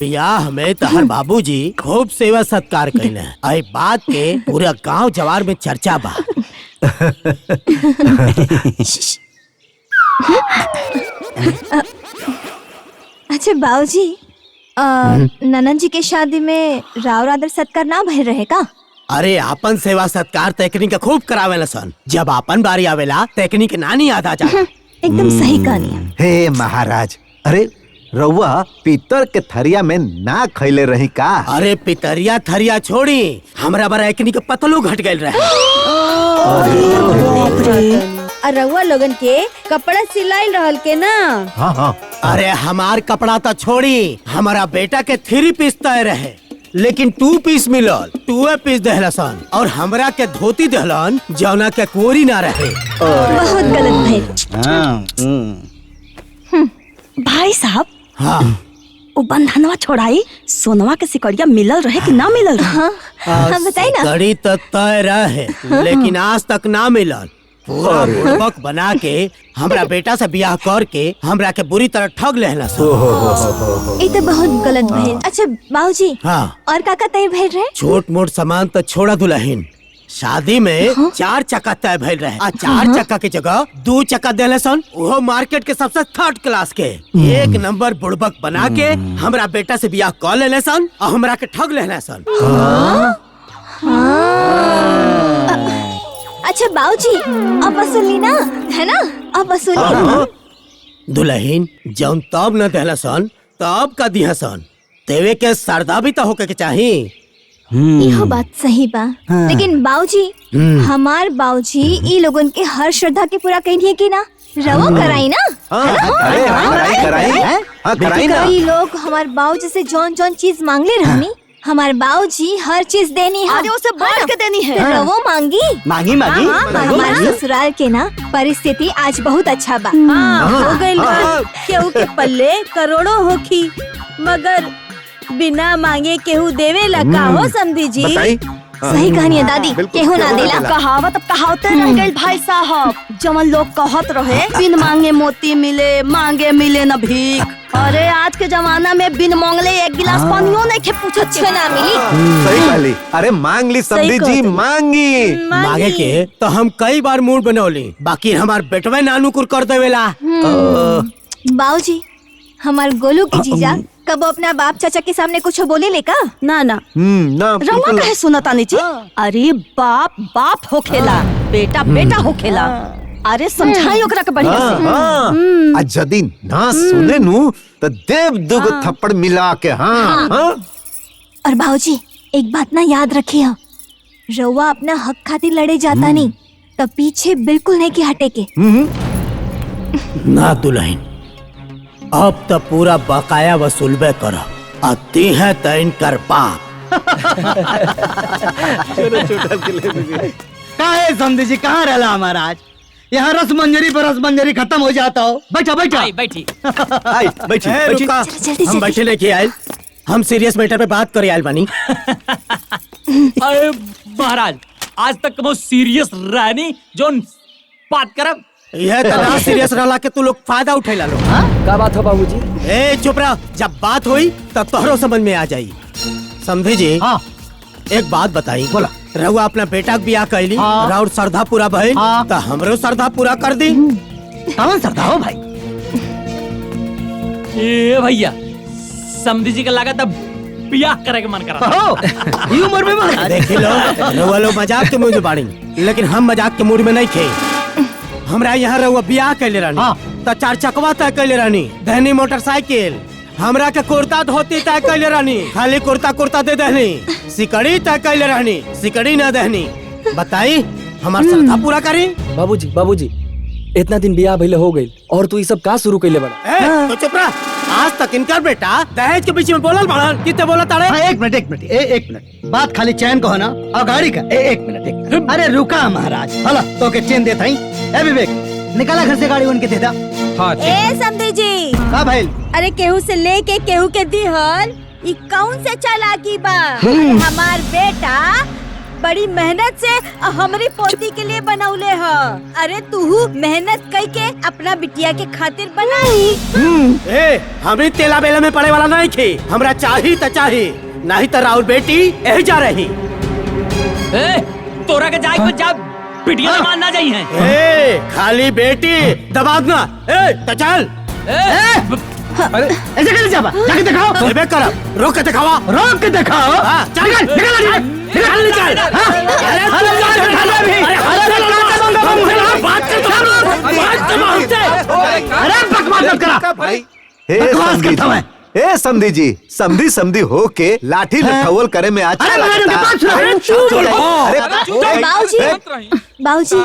बियाह में तहर बाबूजी खूब सेवा सत्कार कइले। आई बात के पूरा गांव जवार में चर्चा बा। अच्छा बाबूजी, ननन जी के शादी में राव आदर सत्कार ना भइल रहे का? अरे आपन सेवा सत्कार तकनी के खूब करावेला सन। जब आपन बारी आवेला तकनी के नानी याद आ जा। एकदम सही कहानी। हे महाराज, अरे रउआ पीतर के थरिया में ना खैले रही का? अरे पितरिया थरिया छोड़ी, हमरा बरा एकनी के पतलू घट गइल रहे। रउआ लोगन के कपड़ा सिलाई रहल के ना? हाँ हाँ। अरे हमार कपड़ा तो छोड़ी, हमारा बेटा के 3 पीस तय रहे, लेकिन 2 पीस मिलल। 2 पीस दहलसन और हमरा के धोती दहलन जौना के कोरी ना रहे। बहुत गलत भाई। भाई साहब, हाँ, वो बंधनवा छोड़ाई, सोनवा के सिकड़िया मिलल रहे कि ना मिलल रहे? हम बताई ना। सिकड़ी तो तय रहे, लेकिन आज तक ना मिलल। पूरा बुड़बक बना के हमरा बेटा से बियाह करके हमरा के बुरी तरह ठग लेहला। ये तो बहुत गलत भइल। अच्छा बाबूजी, हाँ, और काका तय भइल रहे? छोट मोट सामान तो छोड़ा दुल्हन, शादी में 4 चक्का तय भइल रहे। आ 4 चक्का की जगह 2 चक्का देले सन, वो मार्केट के सबसे 3rd क्लास के। 1 नंबर बुड़बक बना के हमरा बेटा से बियाह कर लेले सन और हमरा के ठग लेले सन। अच्छा बाबूजी, अब वसूली ना, है ना? अब वसूली। दुल्हन जौन तब न देहला सन तब का दिया सन, देवे के सरदा भी तो होके के चाही। यह बात सही बा, लेकिन बाबूजी, हमार बाबूजी ई लोगन के हर श्रद्धा के पूरा कहिए कि ना? रवा कराई ना? कराई ना। कई लोग हमार बाबूजी से जौन जौन चीज मांगले रहनी, हमार बाबूजी हर चीज देनी है। अरे उसे बढ़ के देनी है। तो रवो मांगी। मांगी हमारे ससुराल के ना परिस्थिति आज बहुत अच्छा बा। हो गइल बा। केहू के पल्ले करोड़ों होखी, मगर बिना मांगे केहू देवे लगा हो समझी जी। सही कहानी है दादी, केहू ना देला। कहावत अब कहावते रह गइल भाई साहब। जमन लोग कहत रहे बिन मांगे मोती मिले, मांगे मिले न भीख। अरे आज के जमाना में बिन मांगले 1 गिलास पानियो नहीं के पूछत छे ना मिली। सही कहली। अरे मांग ली समधी जी, मांगी। मांगे के तो हम कई बार मूड बनौली, बाकी हमार बेटवे नानुकुर कर देवेला। बाबूजी, हमार गोलू के जीजा कब अपना बाप चाचा के सामने कुछ बोले ले का? ना ना रउआ कहे सुनता नीचे। अरे बाप बाप होखेला, बेटा बेटा होखेला। अरे समझाई ओकरा के बढ़िया से। आ जदी ना सुने नु तो देव दुगो थप्पड़ मिला के। हाँ। और बाबूजी, एक बात ना याद रखिए, रउआ अपना हक खातिर लड़े जाता नहीं तो पीछे बिल्कुल नहीं के हटे के। ना दुल्हन, अब तो पूरा बकाया वसूलबे करब। अति है तो इनकर बाप। काहे समझी जी, कहाँ रहला हमारा आज? यहाँ रस मंजरी पर रस मंजरी खत्म हो जाता हो। बैठा बैठा। बैठी। बैठी। रुका, हम बैठे लेके आए, हम सीरियस मैटर पे बात करे आयल बानी। अरे महाराज, आज तक बहुत सीरियस रहनी जो बात करब। यह तना सीरियस रहला के तू लोग फायदा उठेला लो। का बात हो बाबूजी? ए चुप रह, जब बात हुई तब तोहरो समझ में आ जाई। समझे जी? हाँ। एक बात बताई, बोला। रहुआ अपना बेटा के बियाह कैली और श्रद्धा पूरा भइल तो हमरो श्रद्धा पूरा कर दी। कौन श्रद्धा हो भाई? ए भैया समधी जी का लागत अब बियाह करे के मन करा। ये उम्र में देखी लो रहुआ लोग मजाक के मूड में बाड़ी, लेकिन हम मजाक के मूड में नहीं थे। हमरा यहाँ रहुआ बियाह कैले रहनी तो 4 चकवा तय कैले रहनी, दहनी मोटरसाइकिल हमरा के कुर्ता धोती तय कैले रहनी, खाली कुर्ता दे दहनी, सिकड़ी तय कैले रहनी, सिकड़ी न दहनी। बताई हमार श्रद्धा पूरा करी। बाबूजी इतना दिन बियाह भइले हो गइल और तू ये सब का शुरू कैले बड़ा? तो चुप रह। आज तक इनकर बेटा दहेज के पीछे में बोलल बड़न, कितने बोला ताड़े? एक मिनट बात खाली चैन को है ना और गाड़ी का। एक मिनट अरे रुका महाराज, हला तो के चैन देता ही। ए विवेक निकाला घर से गाड़ी उनके देता। हाँ ए समधी जी का भाई? अरे केहू से लेके केहू के दिहल ई कौन से चालाकी बा? अरे हमार बेटा बड़ी मेहनत से हमारी पोती के लिए बनौले ह। अरे तू मेहनत कई के अपना बिटिया के खातिर बनाई। हमें तेला बेला में पड़े वाला नहीं थे। हमरा चाही तो चाही, नहीं तो राहुल बेटी यही जा रही। तोरा के जाए को जा बिटिया मान ना जाई है। खाली बेटी दबाव ना। तो चल। अरे ऐसे कैसे जाबा? जाके दिखाओ। रोक के दिखावा। रोक के दिखाओ। चल निकल निकल। अरे बकवास मत करा भाई। ए समधी जी, समधी हो के लाठी लठौल करे में आज बाबूजी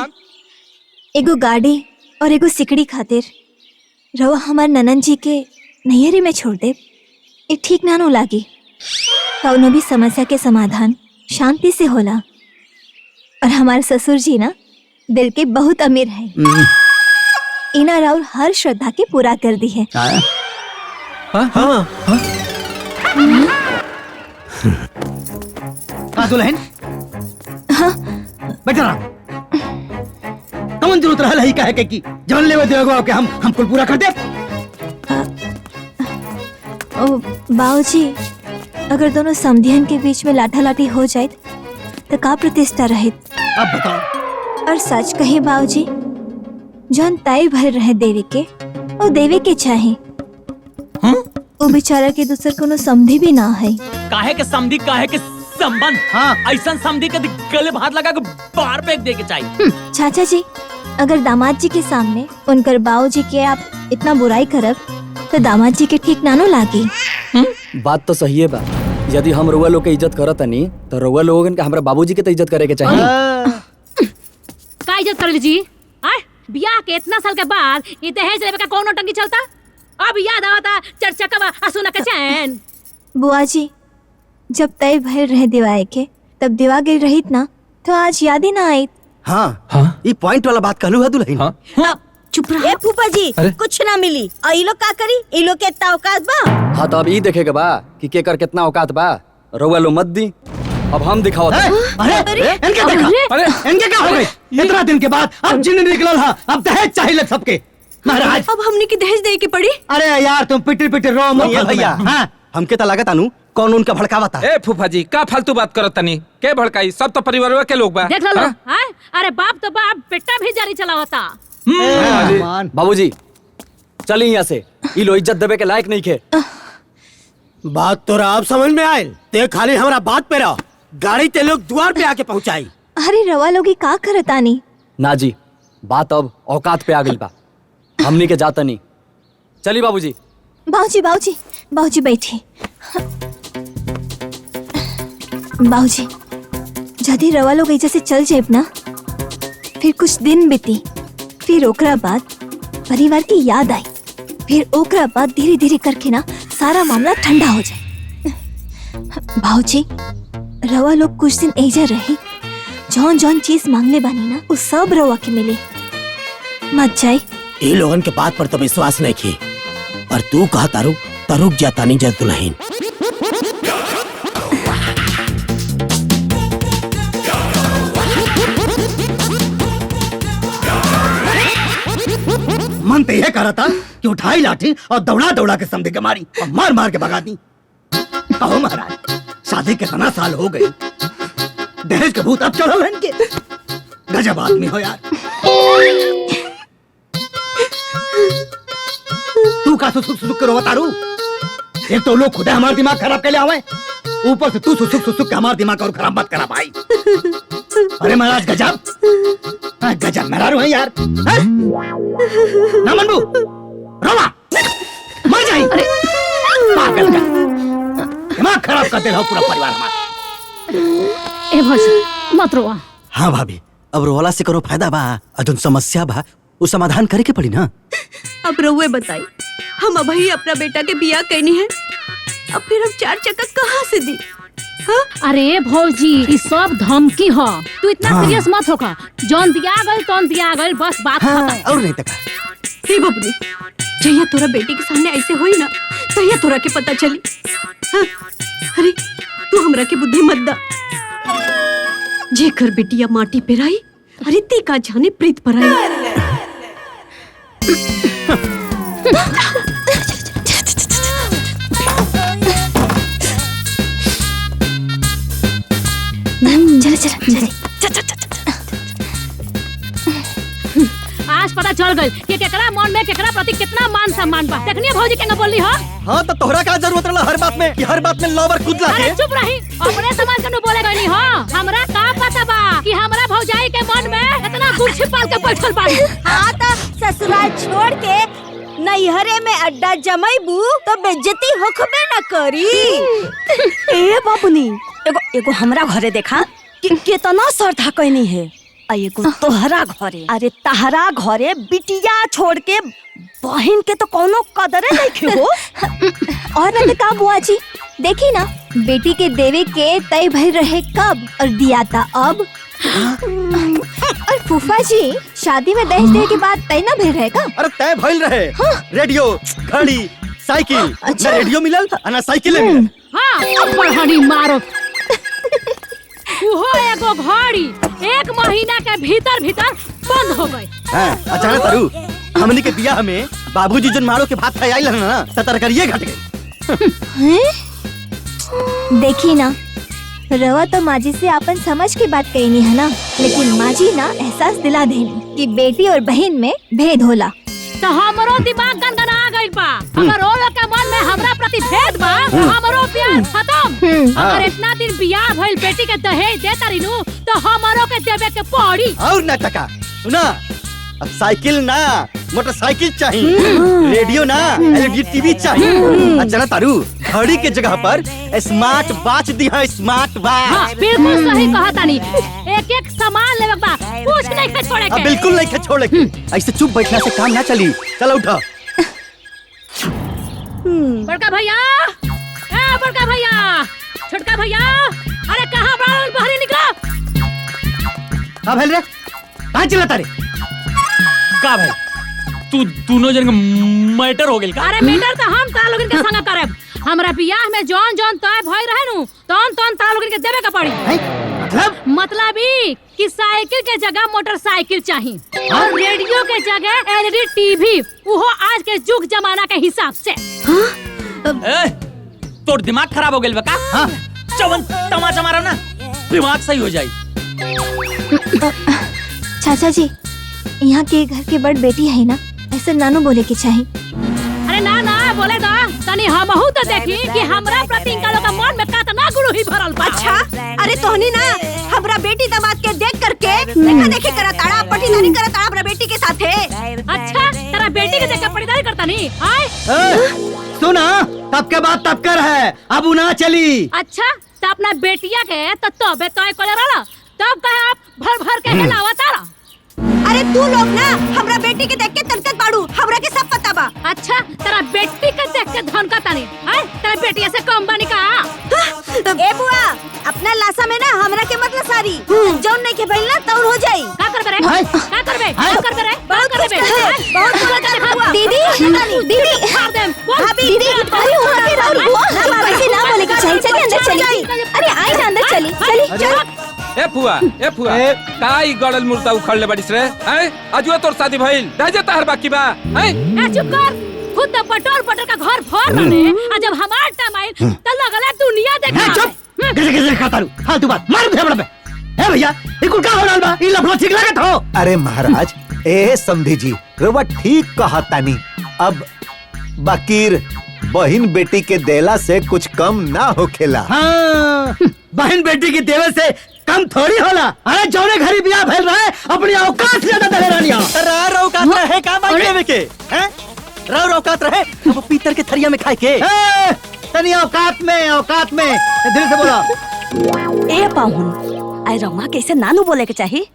एगो गाड़ी और एगो सिकड़ी खातिर रवा हमार ननन जी के नैहरी में छोड़ दे, ये ठीक ना नो लागी। कौनो भी समस्या के समाधान शांति से होला और हमारे ससुर जी ना दिल के बहुत अमीर है। इना राउर हर श्रद्धा के पूरा कर दी है। दुल्हन बैठा रहा। कौन जरूरत रहा ही कहे के की जवन लेवे देगो के हम कुल पूरा कर दे। ओ बाबूजी अगर दोनों समधियन के बीच में लाठा लाठी हो जाए तो का प्रतिष्ठा रहे? अब बताओ। और सच कहे बाबूजी जौन तय भर रहे देवे के वो देवे के चाहे। वो बेचारा के दूसर कोनो समधी भी ना है। काहे के समधी काहे के संबंध? ऐसा समधी के गले में हाथ लगा के बाहर फेंक दे के चाहिए। चाचा जी अगर दामाद जी के सामने उनकर बाबूजी के आप इतना बुराई करब तो दामाद जी के ठीक नानो लागी। बात तो सही है बा। यदि हम रउआ लोग के इज्जत करत नहीं तो रउआ लोगन के हमरा बाबूजी के तो इज्जत करे के चाहिए। का इज्जत कर लीजिए? बियाह के इतना साल के बाद ये दहेज लेवे का कौन टंगी चलता? अब याद आवता चर्चा का सुना के चैन। बुआ जी जब तय भर रहे दिवाए के तब दिवा गई रहित ना तो आज याद ही ना आई। हाँ ये पॉइंट वाला बात कहलू है दुल्हन। चुप रह। ए फूफा जी कुछ ना मिली और ई लोग का करी? ई लोग के इतना औकात बा? हाँ तो अब ई देखेगा बा कि केकर कितना औकात बा। रउआ लो मत दी, अब हम दिखाओ। अरे इनके देखा। अरे इनके क्या हो गई? इतना दिन के बाद अब जिन निकलल हा, अब दहेज चाहिए सबके। महाराज अब हमने की दहेज दे के पड़ी। अरे यार तुम पिटी रो मत भैया। हमके तो लागत अनु कौन उनका भड़कावा था। ए फूफा जी का फालतू बात करत तनी? के भड़काई? सब तो परिवार के लोग बा। देख लो अरे बाप तो बाप बेटा भी जारी चलावता। बाबूजी चली यहाँ से। ई लो इज्जत देवे के लायक नहीं खे। बात तो आप समझ में आये? ते खाली हमारा बात पे रहो, गाड़ी ते लोग द्वार पे आके पहुँचाई। अरे रवा लोगी का करतानी? ना जी बात अब औकात पे आ गई बा। हमनी के जाता नहीं। चली बाबूजी। बाबूजी बैठी। बाबूजी जदी रवा लोग ऐसे चल जाए ना फिर कुछ दिन बीती, फिर ओकरा बाद परिवार की याद आई, फिर ओकरा बाद धीरे धीरे करके ना सारा मामला ठंडा हो जाए। बाबूजी रवा लोग कुछ दिन ऐजा रही, जौन चीज मांगले बानी ना वो सब रवा के मिले। मत जाए। ये लोगन के बात पर तो विश्वास नहीं की, पर तू कहा तारू तो रुक जाता नहीं जब दुल्हन। मन तो यह कह रहा था कि उठाई लाठी और दौड़ा के समधी के मारी और मार के भगा दी। कहो महाराज शादी के कितना साल हो गए, दहेज का भूत अब चढ़ल है इनके। गजब आदमी हो यार। तू का सुसुक सुसुक के रोवा तारू? एक तो लोग खुद हमारा दिमाग खराब कर ले आवे, ऊपर से तू सुसुक सुसुक के हमारा दिमाग और खराब मत करा भाई। अरे महाराज गजब, गजब मेहरारू है यार। ना मनबू रोवा मर जाई। पागल का दिमाग खराब कर दे रहा पूरा परिवार हमारा। ए भौजी मत रोवा। हाँ भाभी, अब रोवाला से करो फायदा बा, अजन समस्या बा वो समाधान करे के पड़ी ना। अब रउए बताई, हम अभी अपना बेटा के बियाह कैनी है, अब फिर हम 4 चक्का कहाँ से दी? हाँ? अरे भौजी ये सब धमकी हो, तू इतना सीरियस मत होका। जौन दिया गल तौन दिया गल, बस बात खत्म। और नहीं तका। हे बबली, जहिया तोरा बेटी के सामने ऐसे होई ना, तहिया तोरा के पता चली। हाँ? अरे तू हमरा के बुद्धि मत दा। जेकर बेटिया माटी पे रही, अरे ते का जाने प्रीत पर आई। आज पता चल गई कि केकरा मन में केकरा प्रति कितना मान सम्मान बा। देखनी भौजी केंगा बोली हो? हाँ तो तोहरा का जरूरत रहला हर बात में कि हर बात में लवर खुद लाके? अरे चुप रही, अपने समाज के नु बोले गई हो। हमरा का पता बा कि हमरा भौजाई के मन में इतना कुर्सी पाल के बैठल बाड़ी। हाँ तो ससुराल छोड़ के नैहरे में अड्डा जमाईबू तो बेइज्जती होखबे न करी। ए बाबूनी, एगो हमरा घरे देखा कि कितना श्रद्धा कैनी है, आ एगो तोहरा घरे। अरे तहरा घरे बिटिया छोड़ के बहन के तो कोनो कदरे नहीं हो। और न का बुआ जी, देखी ना बेटी के देवे के तय भई रहे कब और दिया था अब। और फूफा जी शादी में दहेज देने के बाद तय ना भइल रहेगा? अरे तय भइल रहे। रेडियो, घड़ी, साइकिल। अच्छा। ना रेडियो मिलल ना साइकिल मिलल। हाँ अब बढ़नी मारो। वो एगो घड़ी 1 महीना के भीतर भीतर बंद हो गई। अचानक तारू हमनी के बियाह में बाबूजी जन मारो के भात खाई आइल ना त तरकारिये घट गई। देखी ना, रवा तो माजी से अपन समझ की बात कहनी है ना, लेकिन माजी ना एहसास दिला देनी कि बेटी और बहन में भेद होला। तो हमरो दिमाग गनगना गइल बा। अगर ओ लोग के मन में हमरा प्रति भेद बा तो हमरो प्यार खत्म। अगर इतना दिन बियाह भइल बेटी के दहेज देता रहिनु तो हमरो के देवे के पड़ी। और ना टका सुना, अब साइकिल ना मोटरसाइकिल चाहिए, रेडियो ना एलईडी टीवी चाहिए। अच्छा तारू घड़ी के जगह पर स्मार्ट वॉच दी है, स्मार्ट वॉच। हाँ, बिल्कुल सही कहा तानी। एक सामान लेवे बा, कुछ नहीं के छोड़े के। बिल्कुल नहीं के छोड़े के। ऐसे चुप बैठने से काम ना चली। चलो उठा। बड़का भैया, ए बड़का भैया, छोटका भैया, अरे कहाँ बाहर बाहर निकलो। का भेल रे? कहाँ चिल्लाता रे? का भाई तू दोनों जन मैटर हो गेल का? अरे मैटर तो हम तार लोगन के संग करब। हमरा बियाह में जौन जौन तय भई रहे नु तौन तौन तार लोगन के देवे के पड़ी। मतलब ई कि साइकिल के जगह मोटरसाइकिल चाहिए और रेडियो के जगह एलईडी टीवी, वो आज के जुग जमाना के हिसाब से। तोर दिमाग खराब हो गेल बा का? हाँ? चवन तमाचा मारा ना दिमाग सही हो जाई। चाचा जी, यहाँ के घर के बड़ बेटी है ना, ऐसे नानू बोले के चाहिए। अरे ना ना बोले दो तनी हमहू तो देखी कि हमरा प्रति इनका लोग का मन में कितना गुरु ही भरल बा। अच्छा, अरे तोहनी ना हमरा बेटी दामाद के देख करके देखा देखी करा ताड़ा पटीदारी करा ताड़ा अपना बेटी के साथ है। अच्छा, तेरा बेटी के देख के पटीदारी करता नहीं आए? सुना, तब के बाद तब कर है, अब ना चली। अच्छा, तो अपना बेटिया के तो बेतोय कोले रहला, तब कहे आप भर भर के हिलावा तारा। अरे तू लोग ना हमरा बेटी के देख के तनकत बाड़ू, हमरा के सब पता बा। अच्छा, तेरा बेटी के देख के धन का तानी, हैं? तेरा बेटिया से कम बनी का? ए बुआ, अपना लासा में ना हमरा के मतलब सारी जौन नहीं के भइल ना तौन हो जाई। का करबे रे? का करबे? का करबे रे? बहुत करबे? बहुत बोलत है बुआ। दीदी मार देम। दीदी, अरे वहाँ पे राहुल बुआ, ऐसे ना बोले के चाहिए। चलिए अंदर चलिए। अरे आई ना अंदर चली चली। ए फुआ काई गड़ल मुर्दा उखड़ले बड़िस रे? हैं? अजुआ तोर शादी भइल, दहेज तहर बाकी बा। हैं? ए चुप कर। खुद तो पटोल का घर फोड़ रहे, आ जब हमार टाइम आइल त लगला दुनिया देखा। चुप। कैसे खाता रू? फालतू बात मार दे हमरा पे। भैया ये कुल का हो रहल बा? ई लफड़ा ठीक लागत हो? अरे महाराज ए समधी जी रउआ ठीक कहा तानी। अब बाकीर बहन बेटी के देला से कुछ कम ना होखेला। हाँ, बहन बेटी की देवे से कम थोड़ी होला। अरे जौने घरी बियाह भइल रहे अपनी औकात से ज्यादा दहे रानिया। रार औकात रहे का बात लेवे के हैं? रार औकात रहे वो पीतर के थरिया में खाए के। तनी औकात में दिल से बोला। ए पाहुन आई रंगा कैसे नानू बोले के चाहिए?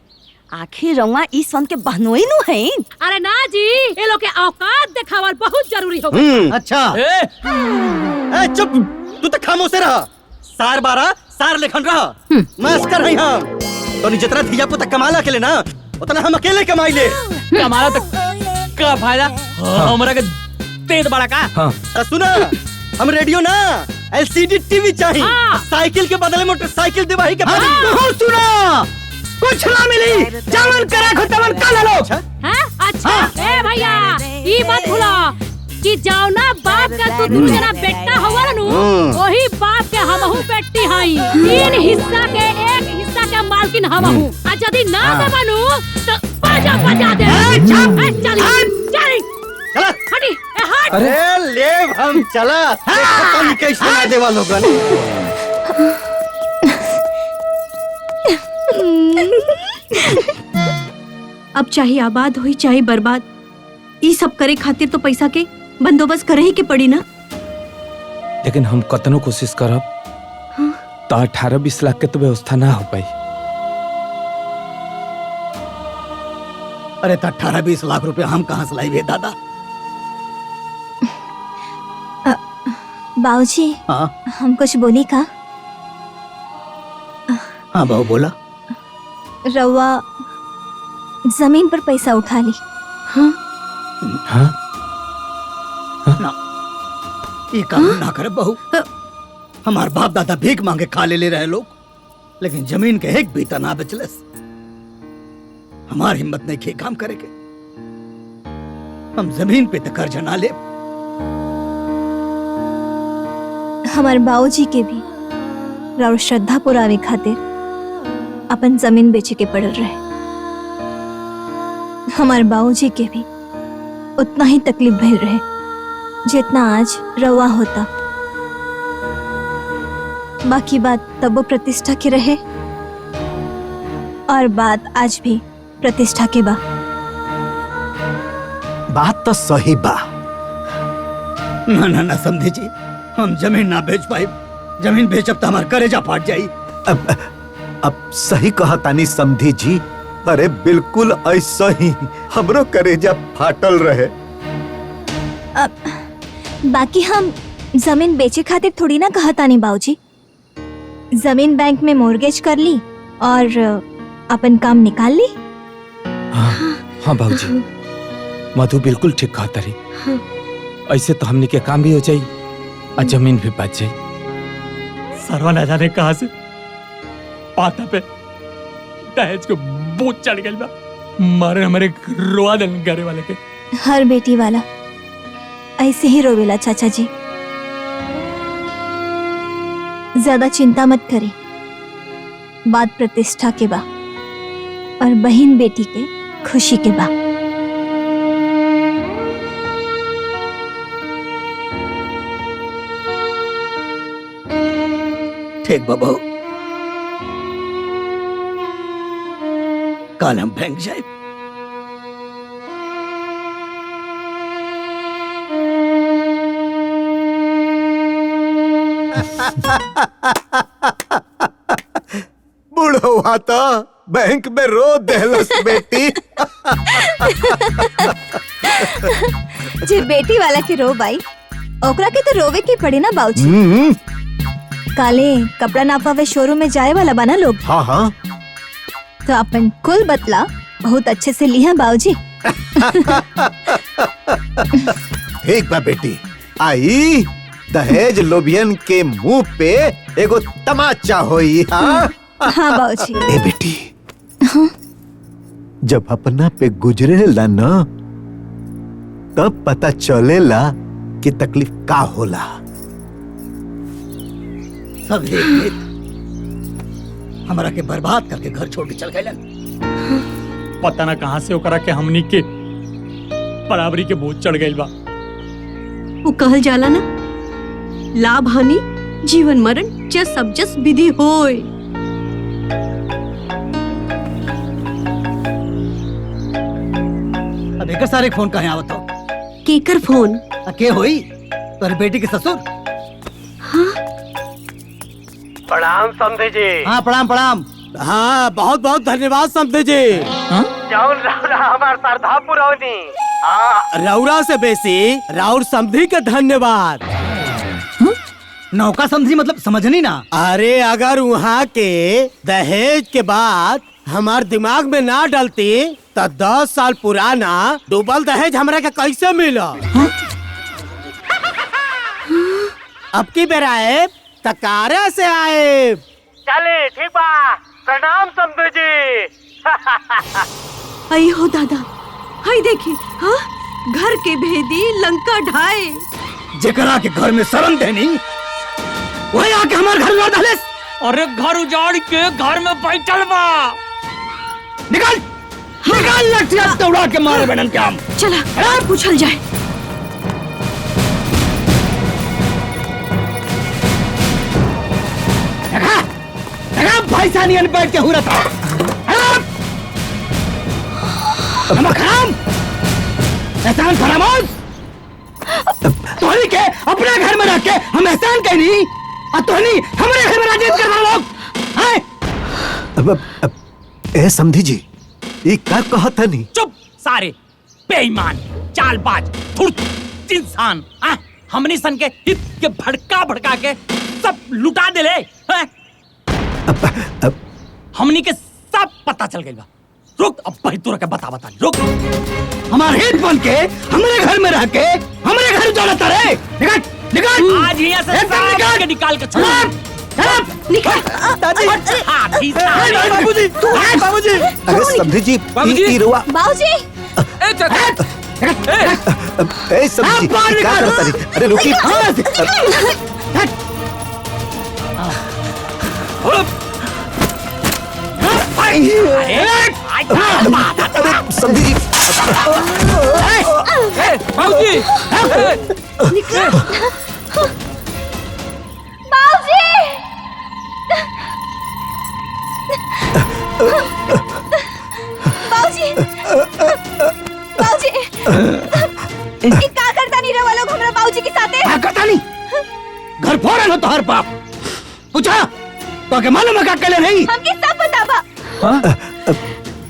आखिर रंगा ई सन के बहनोई नु है। अरे ना जी ये लोग के औकात दिखावल बहुत जरूरी हो। अच्छा ए चुप तू तो खामोश रह। सार बारा सार लेखन रह। मास्टर है हम। तो जितना धिया पुता कमाला के ना उतना हम अकेले कमाई ले। कमाला तक का फायदा हमरा के तेज बड़ा का। हाँ। सुना हम रेडियो ना एलसीडी टीवी चाहिए। साइकिल के बदले मोटरसाइकिल दिवाही के सुना कुछ ना मिली जमन करा खो तमन काला लो। अच्छा ए भैया ई मत भूलो कि जौना बाप का तू दू जना बेटा होवा नु वही बाप के हमहू बेटी हई। तीन हिस्सा के एक हिस्सा के मालकिन हमहू। आ यदि ना देबनु तो बजा दे। चल चला हटी हट। अरे ले हम चला पता नहीं कैसे ना देवा लोगन। अब चाहे आबाद हुई चाहे बर्बाद, ई सब करे खातिर तो पैसा के बंदोबस्त करे ही के पड़ी ना। लेकिन हम कतनो कोशिश करब तो 18-20 लाख के तो व्यवस्था ना हो पाई। अरे तो 18-20 लाख रुपया हम कहाँ से लाइबे दादा? बाबूजी हाँ हम कुछ बोली का? हाँ बहू बोला। रउआ जमीन पर पैसा उठा ली। हाँ हाँ ना ये काम ना करे बहू। हमार बाप दादा भीख मांगे खा ले रहे लोग, लेकिन जमीन के एक बीता ना बचलस। हमार हिम्मत नहीं खे काम करे के। हम जमीन पे तो कर्जा ना ले। हमार बाबूजी के भी राउर श्रद्धा पुरावे खातिर अपन जमीन बेचे के पड़ल रहे। हमार बाबूजी के भी उतना ही तकलीफ भइल रहे जितना आज रवा होता। बाकी बात तब प्रतिष्ठा की रहे और बात आज भी प्रतिष्ठा के बा। बात तो सही बा। ना समझे जी, हम जमीन ना बेच पाए। जमीन बेचब तो हमार कलेजा फाट जाई। अब सही कहा तानी समधी जी। अरे बिल्कुल ऐसा ही हमरो कलेजा फाटल रहे। बाकी हम जमीन बेचे खातिर थोड़ी ना कहा तानी बाबूजी। जमीन बैंक में मोर्गेज कर ली और अपन काम निकाल ली। हाँ बाबूजी मधु बिल्कुल ठीक कहा तारी। ऐसे तो हमने के काम भी हो जाई और जमीन भी बच जाई। सरवा न जाने कहां से पाता पे दहेज को बोझ चढ़ गई बा। मारे हमारे रोआ दन घरे वाले के। हर बेटी वाला ऐसे ही रोवेला चाचा जी। ज्यादा चिंता मत करी। बात प्रतिष्ठा के बा और बहन बेटी के खुशी के बा। ठीक बाबू, कल हम बैंक जाए। बूढ़ो हुआ तो बैंक में रो देलस बेटी। जे बेटी वाला के रो बाई ओकरा के तो रोवे के पड़ी ना बाबूजी। काले कपड़ा नापावे शोरूम में जाए वाला बना लोग। हाँ हाँ तो अपन कुल बतला बहुत अच्छे से लिया बाबूजी। ठीक बा बेटी। आई दहेज लोभियन के मुंह पे एगो तमाचा होई। हाँ हाँ बाबूजी। ए बेटी जब अपना पे गुजरेला ना तब पता चलेला कि तकलीफ का होला। सब एक हमरा के बर्बाद करके घर छोड़ के चल गए। पता ना कहाँ से ओकरा के हमनी के बराबरी के बोझ चढ़ गइल बा। वो कहल जाला ना, लाभ हानि जीवन मरण जस सब जस विधि होय। अब एक सारे फोन कहाँ आवत हो? केकर फोन? के होई? तोर बेटी के ससुर? प्रणाम समझे जी। हाँ प्रणाम प्रणाम। हाँ बहुत बहुत धन्यवाद समझे जी। जौन रौरा हमार श्रद्धा पुरौनी। रौरा से बेसी राउर समझी के धन्यवाद। नौका समझी मतलब समझनी ना। अरे अगर वहाँ के दहेज के बाद हमार दिमाग में ना डलती तो 10 साल पुराना डूबल दहेज हमरा के कैसे मिला? अब की बेरा है तकारे से आए। चले ठीक बा, प्रणाम समझे जी। आई हो दादा, हाय देखी, हाँ घर के भेदी लंका ढाए। जेकरा के घर में शरण देनी वही आके हमारे घर में डाले। अरे घर उजाड़ के घर में बैठल बा। निकल निकल लठिया दौड़ा के मारे बनन के हम। चला पूछल जाए। भाई सानियन बैठ के हुरत एहसान फरामोश। तोहनी के अपने घर में रख के हम एहसान कहनी और तोहनी हमारे घर में राजेश कर रहा लोग। ए समझी जी, ये क्या कहत है? नहीं चुप सारे बेईमान चालबाज धूर्त इंसान। हमनी सन के हित के भड़का भड़का के सब लुटा देले। हमनी के सब पता चल गइल बा। रुक अब भाई तोरा के बता रुक। हमारे हित बन के हमारे घर में रह के हमारे घर उजाड़ता रहे। निकल निकल आज यहाँ से सब के निकाल के छोड़। निकल बाबूजी बाबूजी। अरे समझी जी, बाबूजी बाबूजी ए समझी जी क्या करता रही? अरे रुकी। अरे समझी जी बाबूजी बाबूजी बाबूजी ये का करता नहीं रहा लोग हमरा बाबूजी के साथे? क्या करता नहीं? घर फोड़न हो तो हर बाप पूछा तो के मालूम है का कहले नहीं? हमके सब पता बा।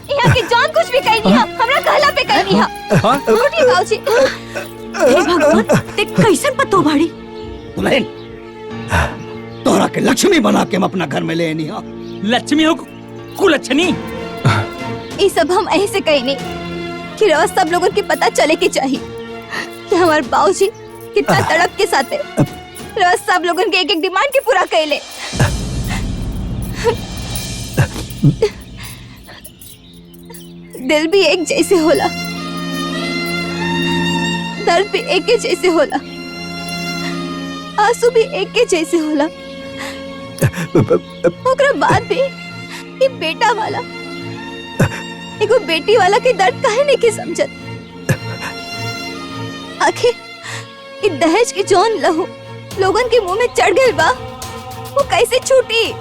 यहाँ के जान कुछ भी कही नहीं है, हमरा कहला पे कही नहीं है। उठी बाबूजी। हे भगवान, ते कैसे पतो बाड़ी? दुल्हन तोहरा के लक्ष्मी बना के हम अपना घर में ले नहीं। लक्ष्मी हो कुलच्छनी। ये सब हम ऐसे कही नहीं कि रोज सब लोगों के पता चले के चाहिए कि हमारे बाबूजी कितना तड़प के साथ है। रोज सब लोगों के एक एक डिमांड के पूरा कैले। दिल भी एक जैसे होला, दर्द भी एक के जैसे होला, आंसू भी एक के जैसे होला। ओकरा बाद भी ये बेटा वाला एगो बेटी वाला के दर्द काहे नहीं के समझत? आखिर ये दहेज के जौन लहू लोगन के मुंह में चढ़ गइल बा, वो कैसे छूटी?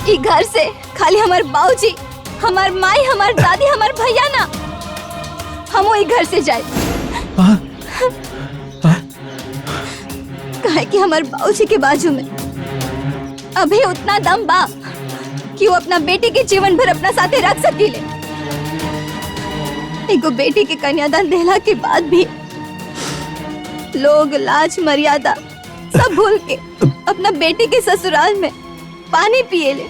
ये घर से खाली हमार बाबूजी, हमार माई, हमार दादी, हमार भैया ना, हम वही घर से जाए। काहे कि हमार बाबूजी के बाजू में अभी उतना दम बा कि वो अपना बेटी के जीवन भर अपना साथे रख सकीले। एगो बेटी के कन्यादान देला के बाद भी लोग लाज मर्यादा सब भूल के अपना बेटी के ससुराल में पानी पिए ले,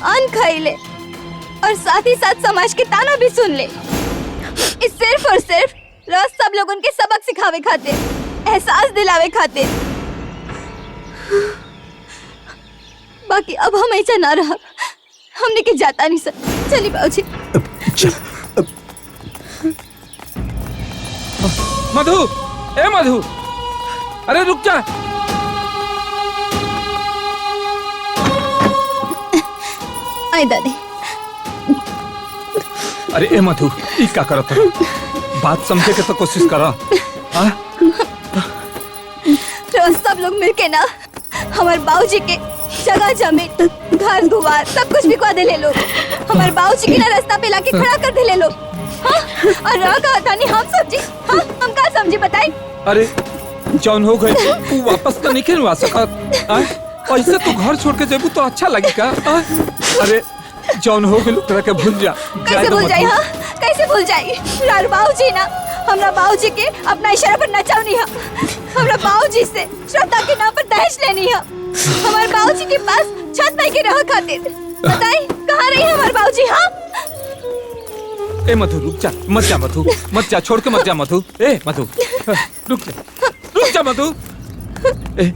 अन्न खाई ले और साथ ही साथ समाज के ताना भी सुन ले। इस सिर्फ और सिर्फ रोज सब लोग उनके सबक सिखावे खातिर, एहसास दिलावे खातिर। बाकी अब हम ऐसा ना रहा, हमने के जाता नहीं सर। चलिए बाबूजी। मधु, ए मधु, अरे रुक जा। आई दादी। अरे ए मधु ई का करत है? बात समझे के तो कोशिश करा। रोज सब लोग मिलके ना हमारे बाबूजी के जगह जमीन घर दुआर सब कुछ बिकवा दे ले लोग। हमारे बाबूजी के ना रास्ता पे लाके खड़ा कर दे ले लोग। हाँ? और रह का बतानी हम समझी। हाँ? हम का समझी बताई? अरे जौन हो गए तू वापस तो नहीं खेलवा सकत। ऐसे तू घर छोड़ के जेबू तो अच्छा लगी का? अरे जौन हो गए तेरा के भूल जा। कैसे भूल जाई? हाँ कैसे भूल जाई? रार बाबूजी ना हमरा बाबूजी के अपना इशारा पर नचावनी है। हमरा बाबूजी से श्रद्धा के नाम पर दहेज लेनी है। हमारे बाबूजी के पास छत नहीं के रह खातिर। बताई कहाँ रही है हमारे बाबूजी? हाँ ए मधु रुक जा, मत जा मधु, मत जा, छोड़ के मत जा मधु। ए मधु रुक जा मधु। ए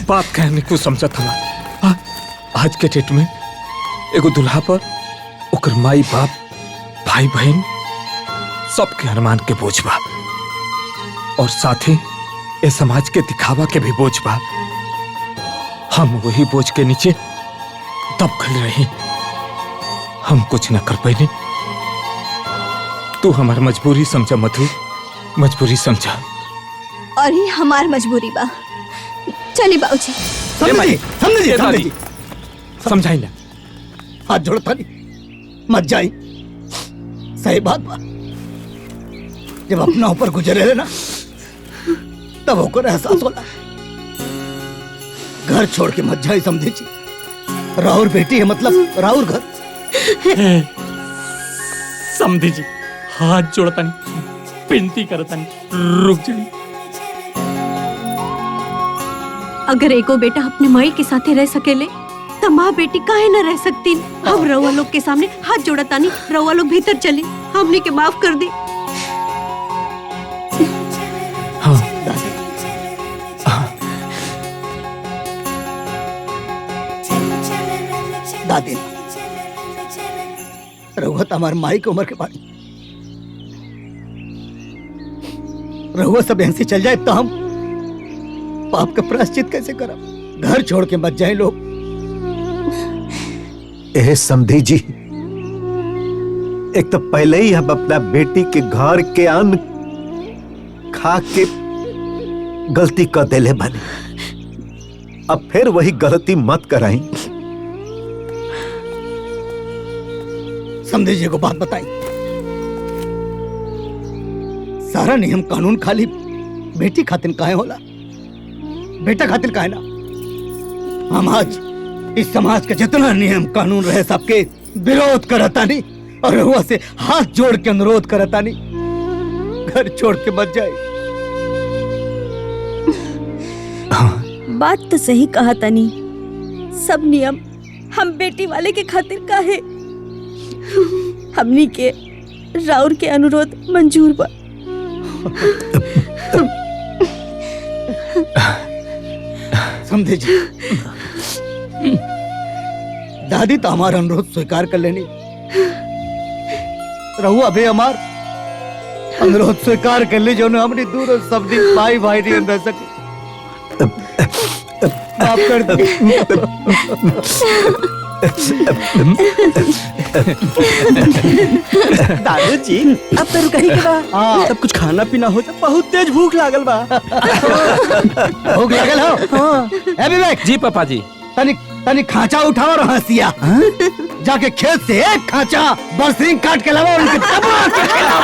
बात कहने को समझत हला। आज के डेट में एगो दुल्हा पर ओकर माई बाप भाई बहन सबके अरमान के बोझ बा और साथ ही ए समाज के दिखावा के भी बोझ बा। हम वही बोझ के नीचे दब खल रही। हम कुछ न कर पाए। तू हमारी मजबूरी समझा मधु, मजबूरी समझा। और ही हमार मजबूरी बा। चली बाबूजी। समझी समझाई ना। हाथ जोड़ता नहीं मत जाई। सही बात बा। जब अपना ऊपर गुजरे ना तब होकर एहसास होला। घर छोड़ के मत जाई समझी जी। राउर बेटी है मतलब राउर घर। समझी जी हाथ जोड़ता नहीं, विनती करता नहीं, रुक जाइए। अगर एको बेटा अपने माई के साथे रह सकेले तो माँ बेटी काहे न रह सकती। हम रउआ लोग के सामने हाथ जोड़तानी, रउआ लोग भीतर चले, हमने के माफ कर दी। दादी रहुआ तो हमारे माई की उम्र के बाद रहुआ सब यहाँ से चल जाए तो हम पाप का प्रायश्चित कैसे करब? घर छोड़ के मत जाए लोग। ए समधी जी, एक तो पहले ही हम अपना बेटी के घर के अन्न खा के गलती कर देले बने। अब फिर वही गलती मत कराई। समझे जी को बात बताई। सारा नियम कानून खाली बेटी खातिर काहे होला, बेटा खातिर काहे ना। हम आज इस समाज के जितना नियम कानून रहे सबके विरोध करता नहीं और रहुआ से हाथ जोड़ के अनुरोध करता नहीं। घर छोड़ के मत जाए। बात तो सही कहा तनी। सब नियम हम बेटी वाले के खातिर काहे? हमनी के राउर के अनुरोध मंजूर बा। समझे जी। दादी तो हमारा अनुरोध स्वीकार कर लेनी। रहुआ भी हमार अनुरोध स्वीकार कर ली जो ने हमने दूर सब दिन भाई भाई नहीं रह सके। माफ कर दो। दादू जी अब तो रुकही के बा। सब कुछ खाना पीना हो जा, बहुत तेज भूख लागल बा। भूख लागल हो? ए विवेक जी पापा जी। तनी खांचा उठाओ और हंसिया। जाके खेत से एक खांचा बरसिंग काट के लाओ और उनके तबाह के खिलाओ।